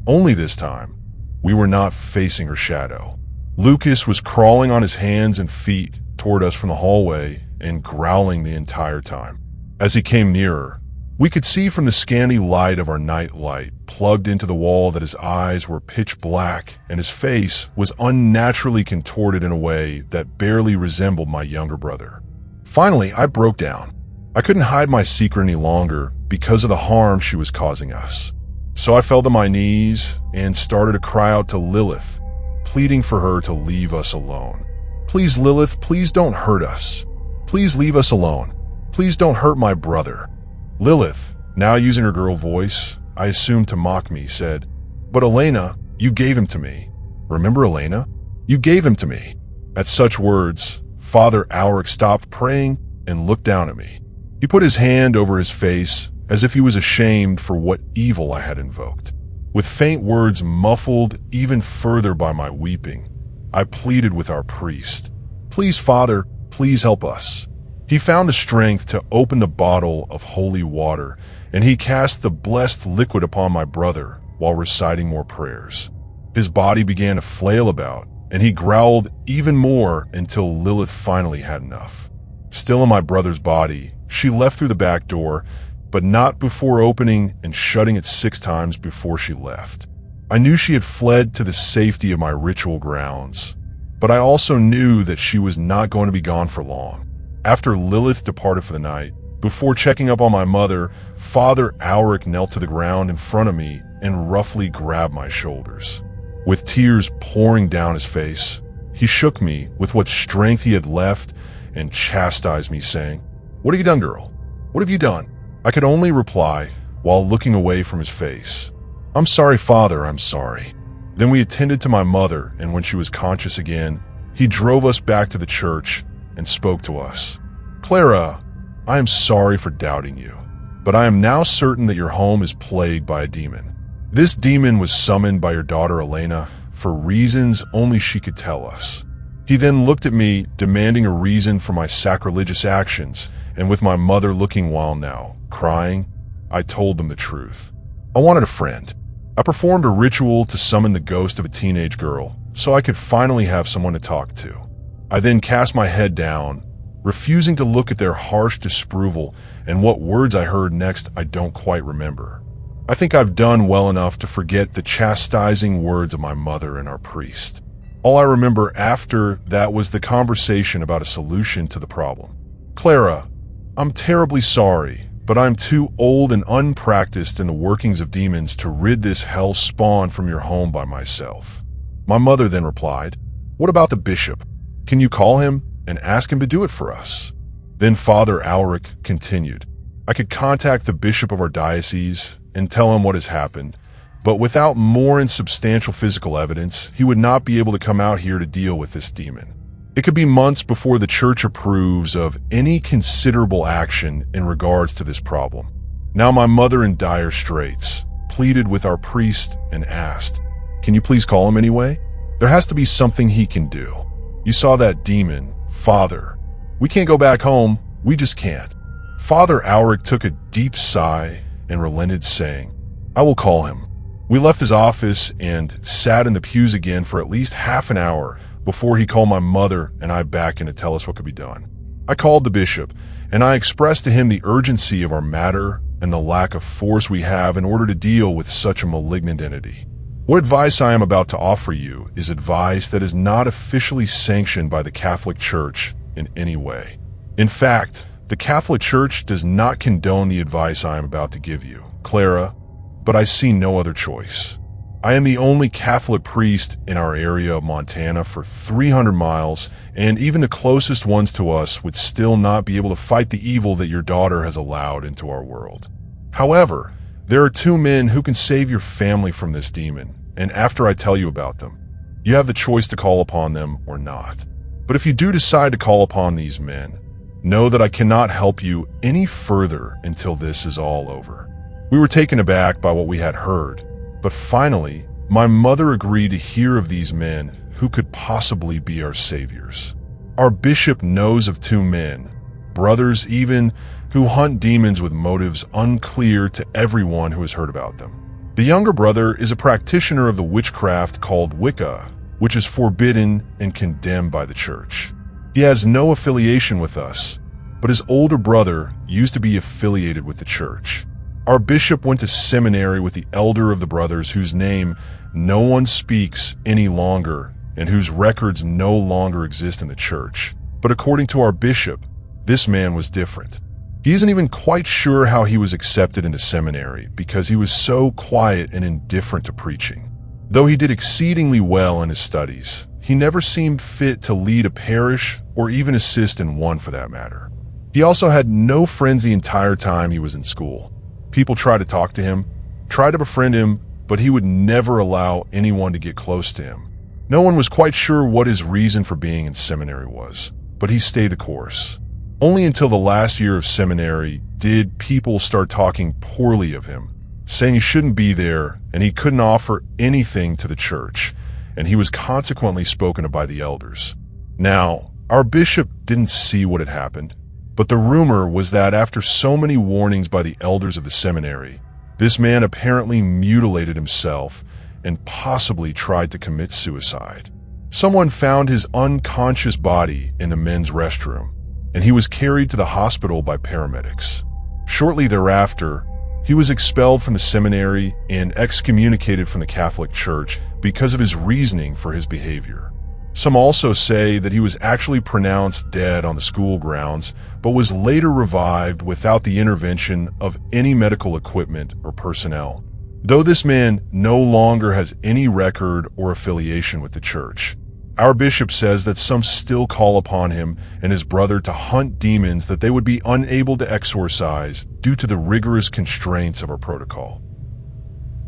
Only this time, we were not facing her shadow. Lucas was crawling on his hands and feet toward us from the hallway and growling the entire time. As he came nearer, we could see from the scanty light of our night light plugged into the wall that his eyes were pitch black and his face was unnaturally contorted in a way that barely resembled my younger brother. Finally, I broke down. I couldn't hide my secret any longer because of the harm she was causing us. So I fell to my knees and started to cry out to Lilith, pleading for her to leave us alone. Please, Lilith, please don't hurt us. Please leave us alone. Please don't hurt my brother. Lilith, now using her girl voice, I assumed to mock me, said, "But Elena, you gave him to me. Remember Elena? You gave him to me." At such words, Father Alric stopped praying and looked down at me. He put his hand over his face as if he was ashamed for what evil I had invoked. With faint words muffled even further by my weeping, I pleaded with our priest, "Please, Father, please help us." He found the strength to open the bottle of holy water, and he cast the blessed liquid upon my brother while reciting more prayers. His body began to flail about, and he growled even more until Lilith finally had enough. Still in my brother's body, she left through the back door, but not before opening and shutting it 6 times before she left. I knew she had fled to the safety of my ritual grounds, but I also knew that she was not going to be gone for long. After Lilith departed for the night, before checking up on my mother, Father Alric knelt to the ground in front of me and roughly grabbed my shoulders. With tears pouring down his face, he shook me with what strength he had left and chastised me, saying, "What have you done, girl? What have you done?" I could only reply, while looking away from his face, "I'm sorry, Father, I'm sorry." Then we attended to my mother, and when she was conscious again, he drove us back to the church and spoke to us. "Clara, I am sorry for doubting you, but I am now certain that your home is plagued by a demon. This demon was summoned by your daughter Elena for reasons only she could tell us." He then looked at me, demanding a reason for my sacrilegious actions, and with my mother looking wild now, crying, I told them the truth. I wanted a friend. I performed a ritual to summon the ghost of a teenage girl, so I could finally have someone to talk to. I then cast my head down, refusing to look at their harsh disapproval, and what words I heard next I don't quite remember. I think I've done well enough to forget the chastising words of my mother and our priest. All I remember after that was the conversation about a solution to the problem. "Clara, I'm terribly sorry, but I'm too old and unpracticed in the workings of demons to rid this hell spawn from your home by myself." My mother then replied, "What about the bishop? Can you call him and ask him to do it for us?" Then Father Alric continued, "I could contact the bishop of our diocese and tell him what has happened, but without more and substantial physical evidence, he would not be able to come out here to deal with this demon. It could be months before the church approves of any considerable action in regards to this problem." Now my mother, in dire straits, pleaded with our priest and asked, "Can you please call him anyway? There has to be something he can do. You saw that demon, Father. We can't go back home, we just can't." Father Alric took a deep sigh and relented, saying, "I will call him." We left his office and sat in the pews again for at least half an hour before he called my mother and I back in to tell us what could be done. I called the bishop, and I expressed to him the urgency of our matter and the lack of force we have in order to deal with such a malignant entity. What advice I am about to offer you is advice that is not officially sanctioned by the Catholic Church in any way. In fact, the Catholic Church does not condone the advice I am about to give you, Clara, but I see no other choice. I am the only Catholic priest in our area of Montana for 300 miles, and even the closest ones to us would still not be able to fight the evil that your daughter has allowed into our world. However, there are 2 men who can save your family from this demon, and after I tell you about them, you have the choice to call upon them or not. But if you do decide to call upon these men, know that I cannot help you any further until this is all over." We were taken aback by what we had heard, but finally, my mother agreed to hear of these men who could possibly be our saviors. Our bishop knows of 2 men, brothers even, who hunt demons with motives unclear to everyone who has heard about them. The younger brother is a practitioner of the witchcraft called Wicca, which is forbidden and condemned by the church. He has no affiliation with us, but his older brother used to be affiliated with the church. Our bishop went to seminary with the elder of the brothers, whose name no one speaks any longer and whose records no longer exist in the church. But according to our bishop, this man was different. He isn't even quite sure how he was accepted into seminary because he was so quiet and indifferent to preaching. Though he did exceedingly well in his studies, he never seemed fit to lead a parish or even assist in one for that matter. He also had no friends the entire time he was in school. People tried to talk to him, tried to befriend him, but he would never allow anyone to get close to him. No one was quite sure what his reason for being in seminary was, but he stayed the course. Only until the last year of seminary did people start talking poorly of him, saying he shouldn't be there and he couldn't offer anything to the church, and he was consequently spoken of by the elders. Now, our bishop didn't see what had happened, but the rumor was that after so many warnings by the elders of the seminary, this man apparently mutilated himself and possibly tried to commit suicide. Someone found his unconscious body in the men's restroom, and he was carried to the hospital by paramedics. Shortly thereafter, he was expelled from the seminary and excommunicated from the Catholic Church because of his reasoning for his behavior. Some also say that he was actually pronounced dead on the school grounds, but was later revived without the intervention of any medical equipment or personnel. Though this man no longer has any record or affiliation with the church, our bishop says that some still call upon him and his brother to hunt demons that they would be unable to exorcise due to the rigorous constraints of our protocol.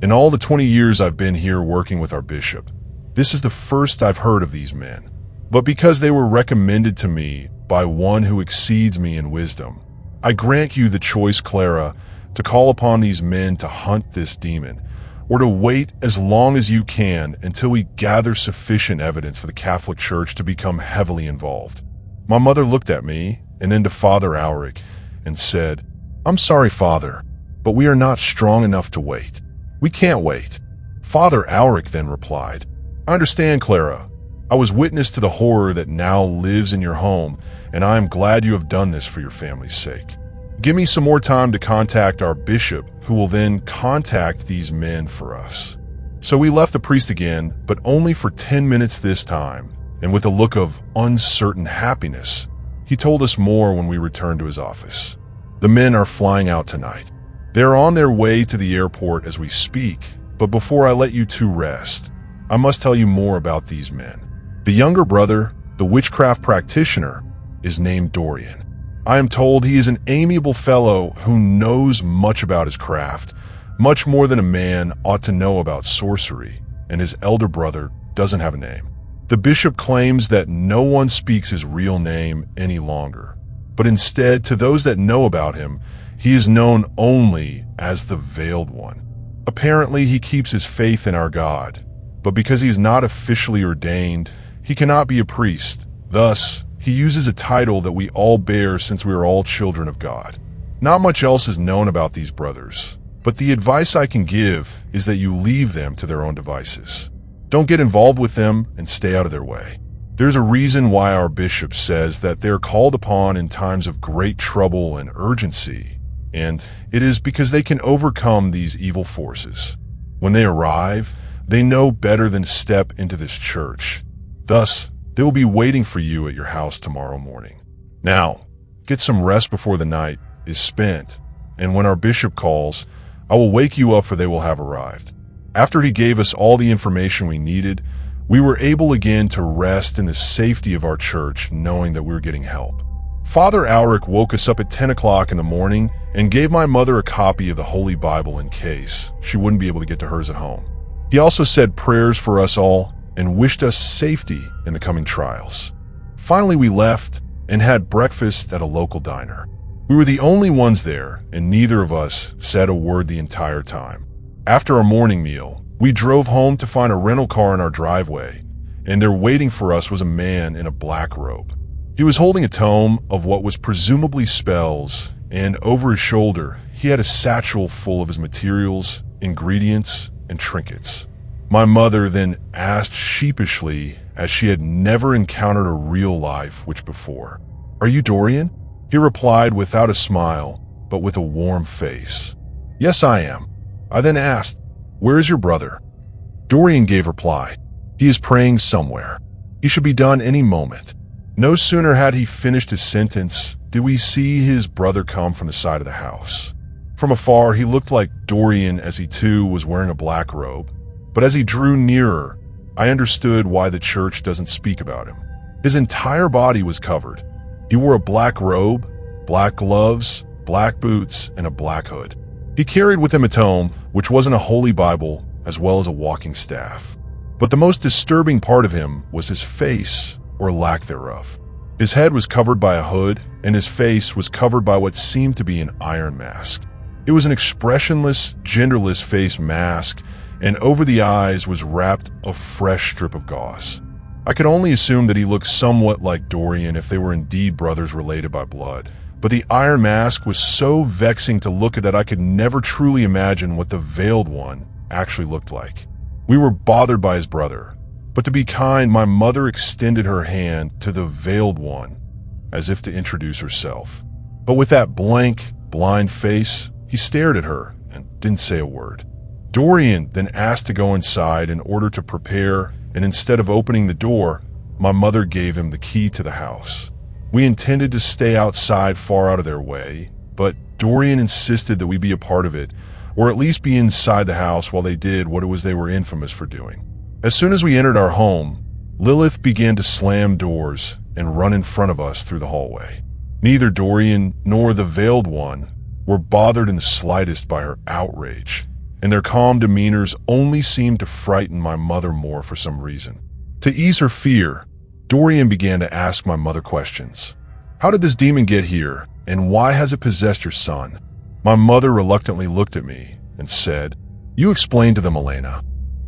In all the 20 years I've been here working with our bishop, this is the first I've heard of these men. But because they were recommended to me by one who exceeds me in wisdom, I grant you the choice, Clara, to call upon these men to hunt this demon, or to wait as long as you can until we gather sufficient evidence for the Catholic Church to become heavily involved. My mother looked at me and then to Father Alric and said, "I'm sorry, Father, but we are not strong enough to wait. We can't wait." Father Alric then replied, "I understand, Clara. I was witness to the horror that now lives in your home, and I am glad you have done this for your family's sake. Give me some more time to contact our bishop, who will then contact these men for us." So we left the priest again, but only for 10 minutes this time, and with a look of uncertain happiness, he told us more when we returned to his office. "The men are flying out tonight. They are on their way to the airport as we speak, but before I let you two rest, I must tell you more about these men. The younger brother, the witchcraft practitioner, is named Dorian. I am told he is an amiable fellow who knows much about his craft, much more than a man ought to know about sorcery, and his elder brother doesn't have a name. The bishop claims that no one speaks his real name any longer, but instead, to those that know about him, he is known only as the Veiled One. Apparently, he keeps his faith in our God, but because he is not officially ordained, he cannot be a priest. Thus, he uses a title that we all bear since we are all children of God. Not much else is known about these brothers, but the advice I can give is that you leave them to their own devices. Don't get involved with them and stay out of their way. There's a reason why our bishop says that they're called upon in times of great trouble and urgency, and it is because they can overcome these evil forces. When they arrive, they know better than step into this church. Thus, they will be waiting for you at your house tomorrow morning. Now, get some rest before the night is spent, and when our bishop calls, I will wake you up, for they will have arrived." After he gave us all the information we needed, we were able again to rest in the safety of our church, knowing that we were getting help. Father Alric woke us up at 10 o'clock in the morning and gave my mother a copy of the Holy Bible in case she wouldn't be able to get to hers at home. He also said prayers for us all and wished us safety in the coming trials. Finally, we left and had breakfast at a local diner. We were the only ones there, and neither of us said a word the entire time. After our morning meal, we drove home to find a rental car in our driveway, and there waiting for us was a man in a black robe. He was holding a tome of what was presumably spells, and over his shoulder, he had a satchel full of his materials, ingredients, and trinkets. My mother then asked sheepishly, as she had never encountered a real life witch before, "Are you Dorian?" He replied without a smile, but with a warm face, "Yes, I am." I then asked, "Where is your brother?" Dorian gave reply, "He is praying somewhere. He should be done any moment." No sooner had he finished his sentence did we see his brother come from the side of the house. From afar, he looked like Dorian, as he too was wearing a black robe. But as he drew nearer, I understood why the church doesn't speak about him. His entire body was covered. He wore a black robe, black gloves, black boots, and a black hood. He carried with him a tome, which wasn't a holy Bible, as well as a walking staff. But the most disturbing part of him was his face, or lack thereof. His head was covered by a hood, and his face was covered by what seemed to be an iron mask. It was an expressionless, genderless face mask, and over the eyes was wrapped a fresh strip of gauze. I could only assume that he looked somewhat like Dorian if they were indeed brothers related by blood. But the iron mask was so vexing to look at that I could never truly imagine what the Veiled One actually looked like. We were bothered by his brother, but to be kind, my mother extended her hand to the Veiled One, as if to introduce herself. But with that blank, blind face, he stared at her and didn't say a word. Dorian then asked to go inside in order to prepare, and instead of opening the door, my mother gave him the key to the house. We intended to stay outside far out of their way, but Dorian insisted that we be a part of it, or at least be inside the house while they did what it was they were infamous for doing. As soon as we entered our home, Lilith began to slam doors and run in front of us through the hallway. Neither Dorian nor the Veiled One were bothered in the slightest by her outrage, and their calm demeanors only seemed to frighten my mother more for some reason. To ease her fear, Dorian began to ask my mother questions. How did this demon get here, and why has it possessed your son? My mother reluctantly looked at me and said, "You explain to them, Elena."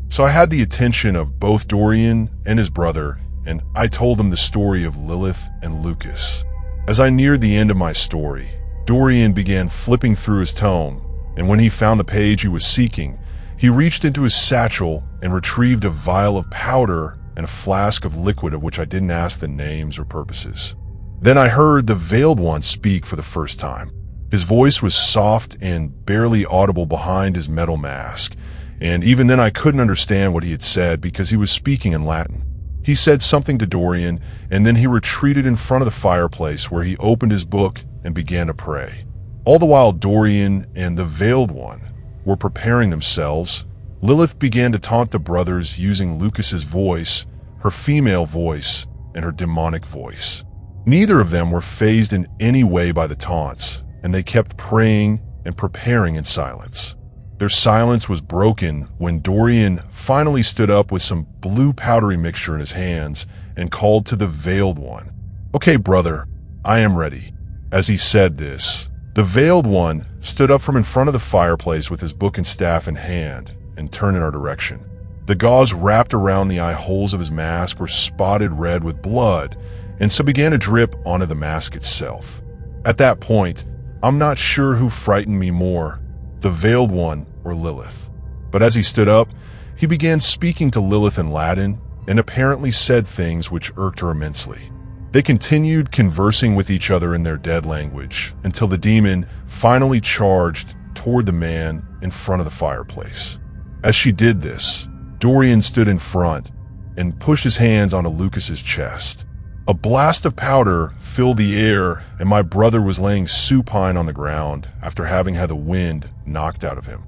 So I had the attention of both Dorian and his brother, and I told them the story of Lilith and Lucas. As I neared the end of my story, Dorian began flipping through his tome, and when he found the page he was seeking, he reached into his satchel and retrieved a vial of powder and a flask of liquid of which I didn't ask the names or purposes. Then I heard the Veiled One speak for the first time. His voice was soft and barely audible behind his metal mask, and even then I couldn't understand what he had said because he was speaking in Latin. He said something to Dorian, and then he retreated in front of the fireplace where he opened his book and began to pray. All the while Dorian and the Veiled One were preparing themselves, Lilith began to taunt the brothers using Lucas's voice, her female voice, and her demonic voice. Neither of them were fazed in any way by the taunts, and they kept praying and preparing in silence. Their silence was broken when Dorian finally stood up with some blue powdery mixture in his hands and called to the Veiled One. "Okay, brother, I am ready." As he said this, the Veiled One stood up from in front of the fireplace with his book and staff in hand and turned in our direction. The gauze wrapped around the eye holes of his mask were spotted red with blood, and so began to drip onto the mask itself. At that point, I'm not sure who frightened me more, the Veiled One or Lilith. But as he stood up, he began speaking to Lilith in Latin and apparently said things which irked her immensely. They continued conversing with each other in their dead language until the demon finally charged toward the man in front of the fireplace. As she did this, Dorian stood in front and pushed his hands onto Lucas's chest. A blast of powder filled the air, and my brother was laying supine on the ground after having had the wind knocked out of him.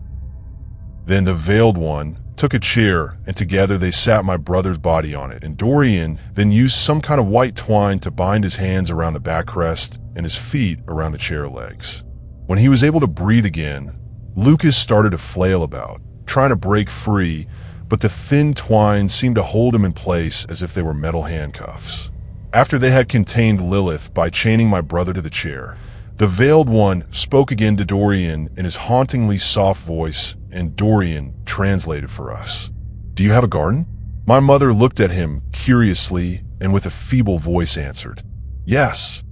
Then the Veiled One took a chair, and together they sat my brother's body on it, and Dorian then used some kind of white twine to bind his hands around the backrest and his feet around the chair legs. When he was able to breathe again, Lucas started to flail about, trying to break free, but the thin twine seemed to hold him in place as if they were metal handcuffs. After they had contained Lilith by chaining my brother to the chair, the Veiled One spoke again to Dorian in his hauntingly soft voice, and Dorian translated for us. "Do you have a garden?" My mother looked at him curiously and with a feeble voice answered, "Yes."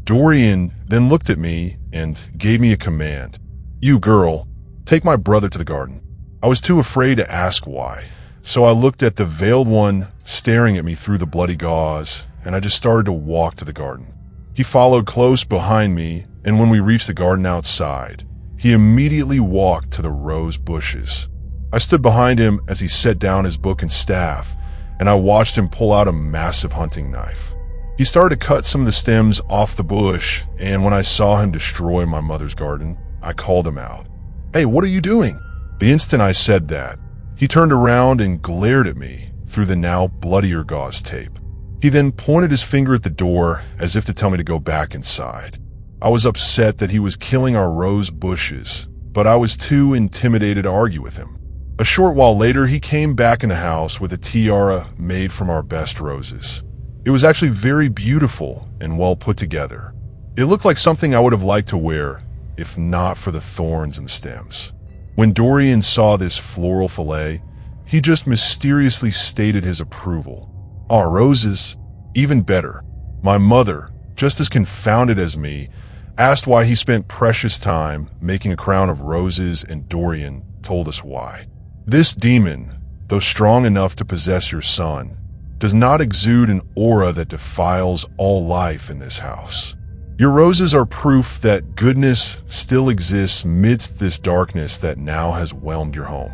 Dorian then looked at me and gave me a command. "You girl, take my brother to the garden." I was too afraid to ask why, so I looked at the Veiled One staring at me through the bloody gauze, and I just started to walk to the garden. He followed close behind me, and when we reached the garden outside, he immediately walked to the rose bushes. I stood behind him as he set down his book and staff, and I watched him pull out a massive hunting knife. He started to cut some of the stems off the bush, and when I saw him destroy my mother's garden, I called him out. "Hey, what are you doing?" The instant I said that, he turned around and glared at me through the now bloodier gauze tape. He then pointed his finger at the door as if to tell me to go back inside. I was upset that he was killing our rose bushes, but I was too intimidated to argue with him. A short while later, he came back in the house with a tiara made from our best roses. It was actually very beautiful and well put together. It looked like something I would have liked to wear, if not for the thorns and stems. When Dorian saw this floral fillet, he just mysteriously stated his approval. "Our roses, even better." My mother, just as confounded as me, asked why he spent precious time making a crown of roses, and Dorian told us why. "This demon, though strong enough to possess your son, does not exude an aura that defiles all life in this house. Your roses are proof that goodness still exists midst this darkness that now has whelmed your home."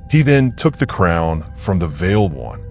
He then took the crown from the Veiled One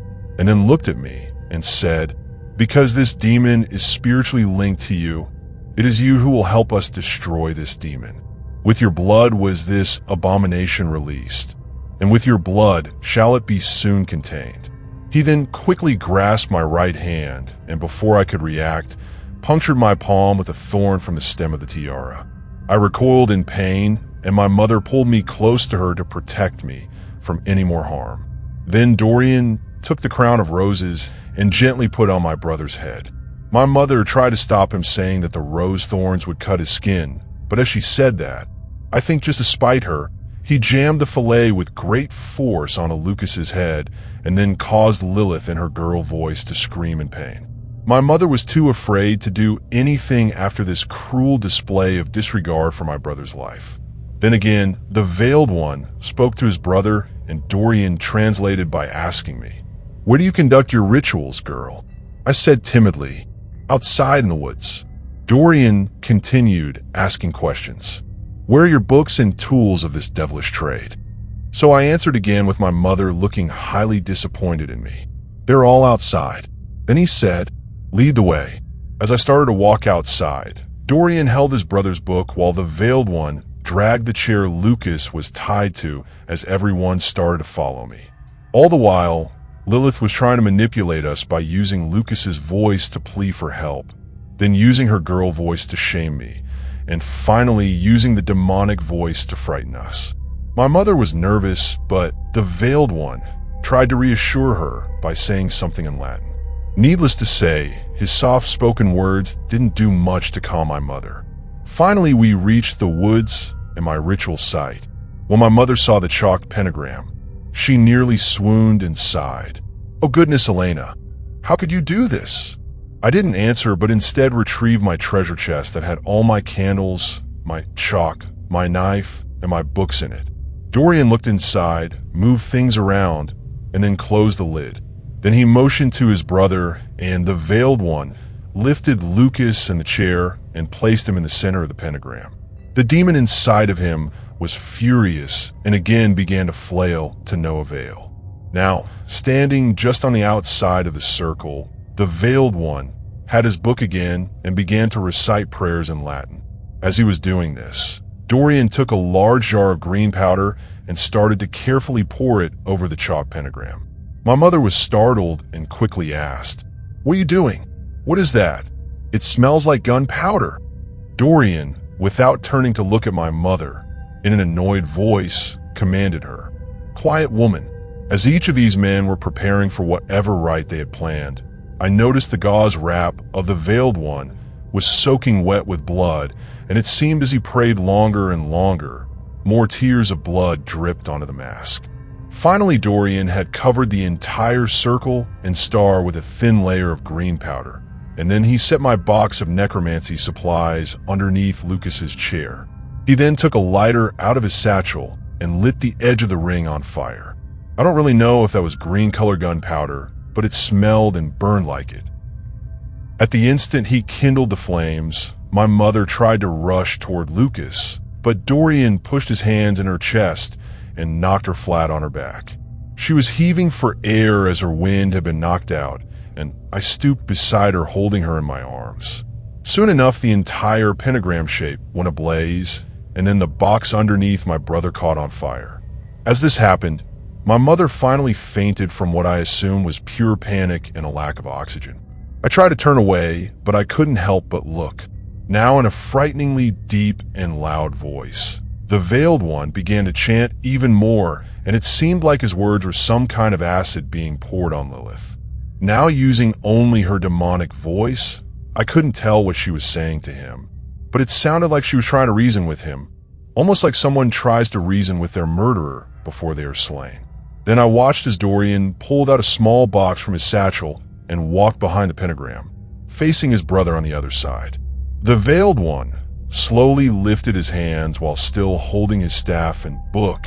and then looked at me and said, "Because this demon is spiritually linked to you, it is you who will help us destroy this demon. With your blood was this abomination released, and with your blood shall it be soon contained." He then quickly grasped my right hand, and before I could react, punctured my palm with a thorn from the stem of the tiara. I recoiled in pain, and my mother pulled me close to her to protect me from any more harm. Then Dorian took the crown of roses and gently put on my brother's head. My mother tried to stop him, saying that the rose thorns would cut his skin, but as she said that, I think just to spite her, he jammed the fillet with great force onto Lucas's head and then caused Lilith in her girl voice to scream in pain. My mother was too afraid to do anything after this cruel display of disregard for my brother's life. Then again, the Veiled One spoke to his brother, and Dorian translated by asking me, "Where do you conduct your rituals, girl?" I said timidly, "Outside in the woods." Dorian continued asking questions. "Where are your books and tools of this devilish trade?" So I answered again with my mother looking highly disappointed in me. "They're all outside." Then he said, "Lead the way." As I started to walk outside, Dorian held his brother's book while the Veiled One dragged the chair Lucas was tied to as everyone started to follow me. All the while, Lilith was trying to manipulate us by using Lucas's voice to plea for help, then using her girl voice to shame me, and finally using the demonic voice to frighten us. My mother was nervous, but the Veiled One tried to reassure her by saying something in Latin. Needless to say, his soft-spoken words didn't do much to calm my mother. Finally, we reached the woods and my ritual site. When my mother saw the chalk pentagram, she nearly swooned and sighed. "Oh goodness, Elena, how could you do this?" I didn't answer, but instead retrieved my treasure chest that had all my candles, my chalk, my knife, and my books in it. Dorian looked inside, moved things around, and then closed the lid. Then he motioned to his brother, and the Veiled One lifted Lucas in the chair and placed him in the center of the pentagram. The demon inside of him was furious and again began to flail to no avail. Now, standing just on the outside of the circle, the Veiled One had his book again and began to recite prayers in Latin. As he was doing this, Dorian took a large jar of green powder and started to carefully pour it over the chalk pentagram. My mother was startled and quickly asked, "What are you doing? What is that? It smells like gunpowder." Dorian, without turning to look at my mother, in an annoyed voice, commanded her, "Quiet, woman." As each of these men were preparing for whatever rite they had planned, I noticed the gauze wrap of the Veiled One was soaking wet with blood, and it seemed as he prayed longer and longer, more tears of blood dripped onto the mask. Finally, Dorian had covered the entire circle and star with a thin layer of green powder, and then he set my box of necromancy supplies underneath Lucas's chair. He then took a lighter out of his satchel and lit the edge of the ring on fire. I don't really know if that was green color gunpowder, but it smelled and burned like it. At the instant he kindled the flames, my mother tried to rush toward Lucas, but Dorian pushed his hands in her chest and knocked her flat on her back. She was heaving for air as her wind had been knocked out, and I stooped beside her holding her in my arms. Soon enough, the entire pentagram shape went ablaze, and then the box underneath my brother caught on fire. As this happened, my mother finally fainted from what I assumed was pure panic and a lack of oxygen. I tried to turn away, but I couldn't help but look. Now in a frighteningly deep and loud voice, the Veiled One began to chant even more, and it seemed like his words were some kind of acid being poured on Lilith. Now using only her demonic voice, I couldn't tell what she was saying to him, but it sounded like she was trying to reason with him, almost like someone tries to reason with their murderer before they are slain. Then I watched as Dorian pulled out a small box from his satchel and walked behind the pentagram, facing his brother on the other side. The Veiled One slowly lifted his hands while still holding his staff and book,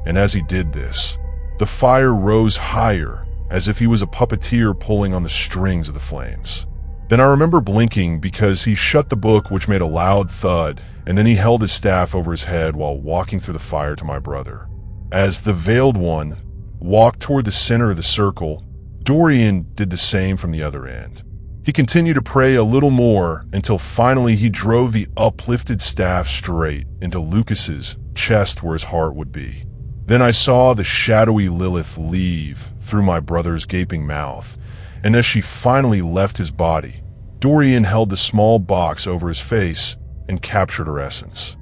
and as he did this, the fire rose higher as if he was a puppeteer pulling on the strings of the flames. Then I remember blinking because he shut the book, which made a loud thud, and then he held his staff over his head while walking through the fire to my brother. As the Veiled One walked toward the center of the circle, Dorian did the same from the other end. He continued to pray a little more until finally he drove the uplifted staff straight into Lucas's chest where his heart would be. Then I saw the shadowy Lilith leave through my brother's gaping mouth, and as she finally left his body, Dorian held the small box over his face and captured her essence.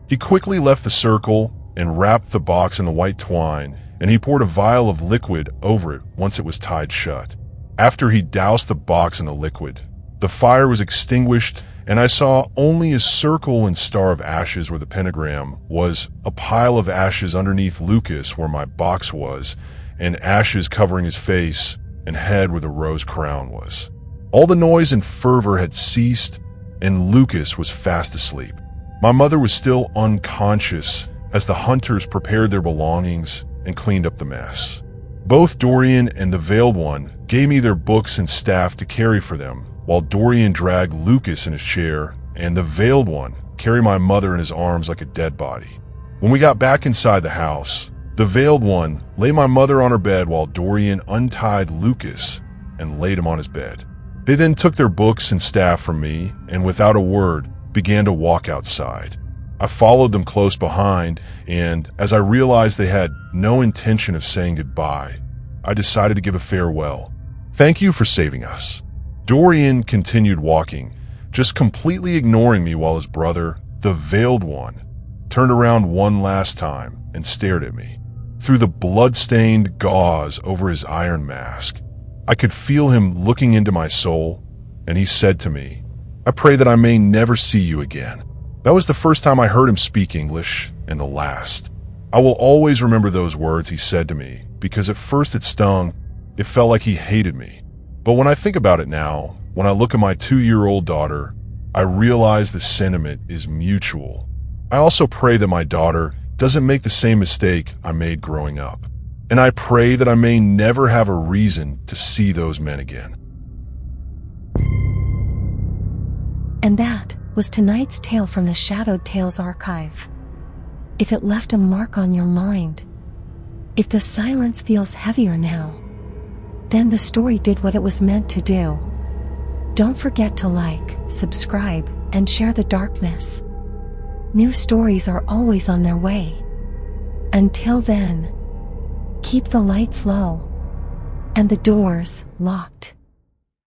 He quickly left the circle and wrapped the box in the white twine, and he poured a vial of liquid over it once it was tied shut. After he doused the box in the liquid, the fire was extinguished, and I saw only a circle and star of ashes where the pentagram was, a pile of ashes underneath Lucas where my box was, and ashes covering his face and head where the rose crown was. All the noise and fervor had ceased, and Lucas was fast asleep. My mother was still unconscious as the hunters prepared their belongings and cleaned up the mess. Both Dorian and the Veiled One gave me their books and staff to carry for them, while Dorian dragged Lucas in his chair, and the Veiled One carried my mother in his arms like a dead body. When we got back inside the house, the Veiled One laid my mother on her bed while Dorian untied Lucas and laid him on his bed. They then took their books and staff from me and without a word began to walk outside. I followed them close behind, and as I realized they had no intention of saying goodbye, I decided to give a farewell. "Thank you for saving us." Dorian continued walking, just completely ignoring me while his brother, the Veiled One, turned around one last time and stared at me. Through the blood-stained gauze over his iron mask, I could feel him looking into my soul, and he said to me, "I pray that I may never see you again." That was the first time I heard him speak English, and the last. I will always remember those words he said to me, because at first it stung. It felt like he hated me. But when I think about it now, when I look at my 2-year-old daughter, I realize the sentiment is mutual. I also pray that my daughter doesn't make the same mistake I made growing up. And I pray that I may never have a reason to see those men again. And that was tonight's tale from the Shadowed Tales archive. If it left a mark on your mind, if the silence feels heavier now, then the story did what it was meant to do. Don't forget to like, subscribe, and share the darkness. New stories are always on their way. Until then, keep the lights low and the doors locked.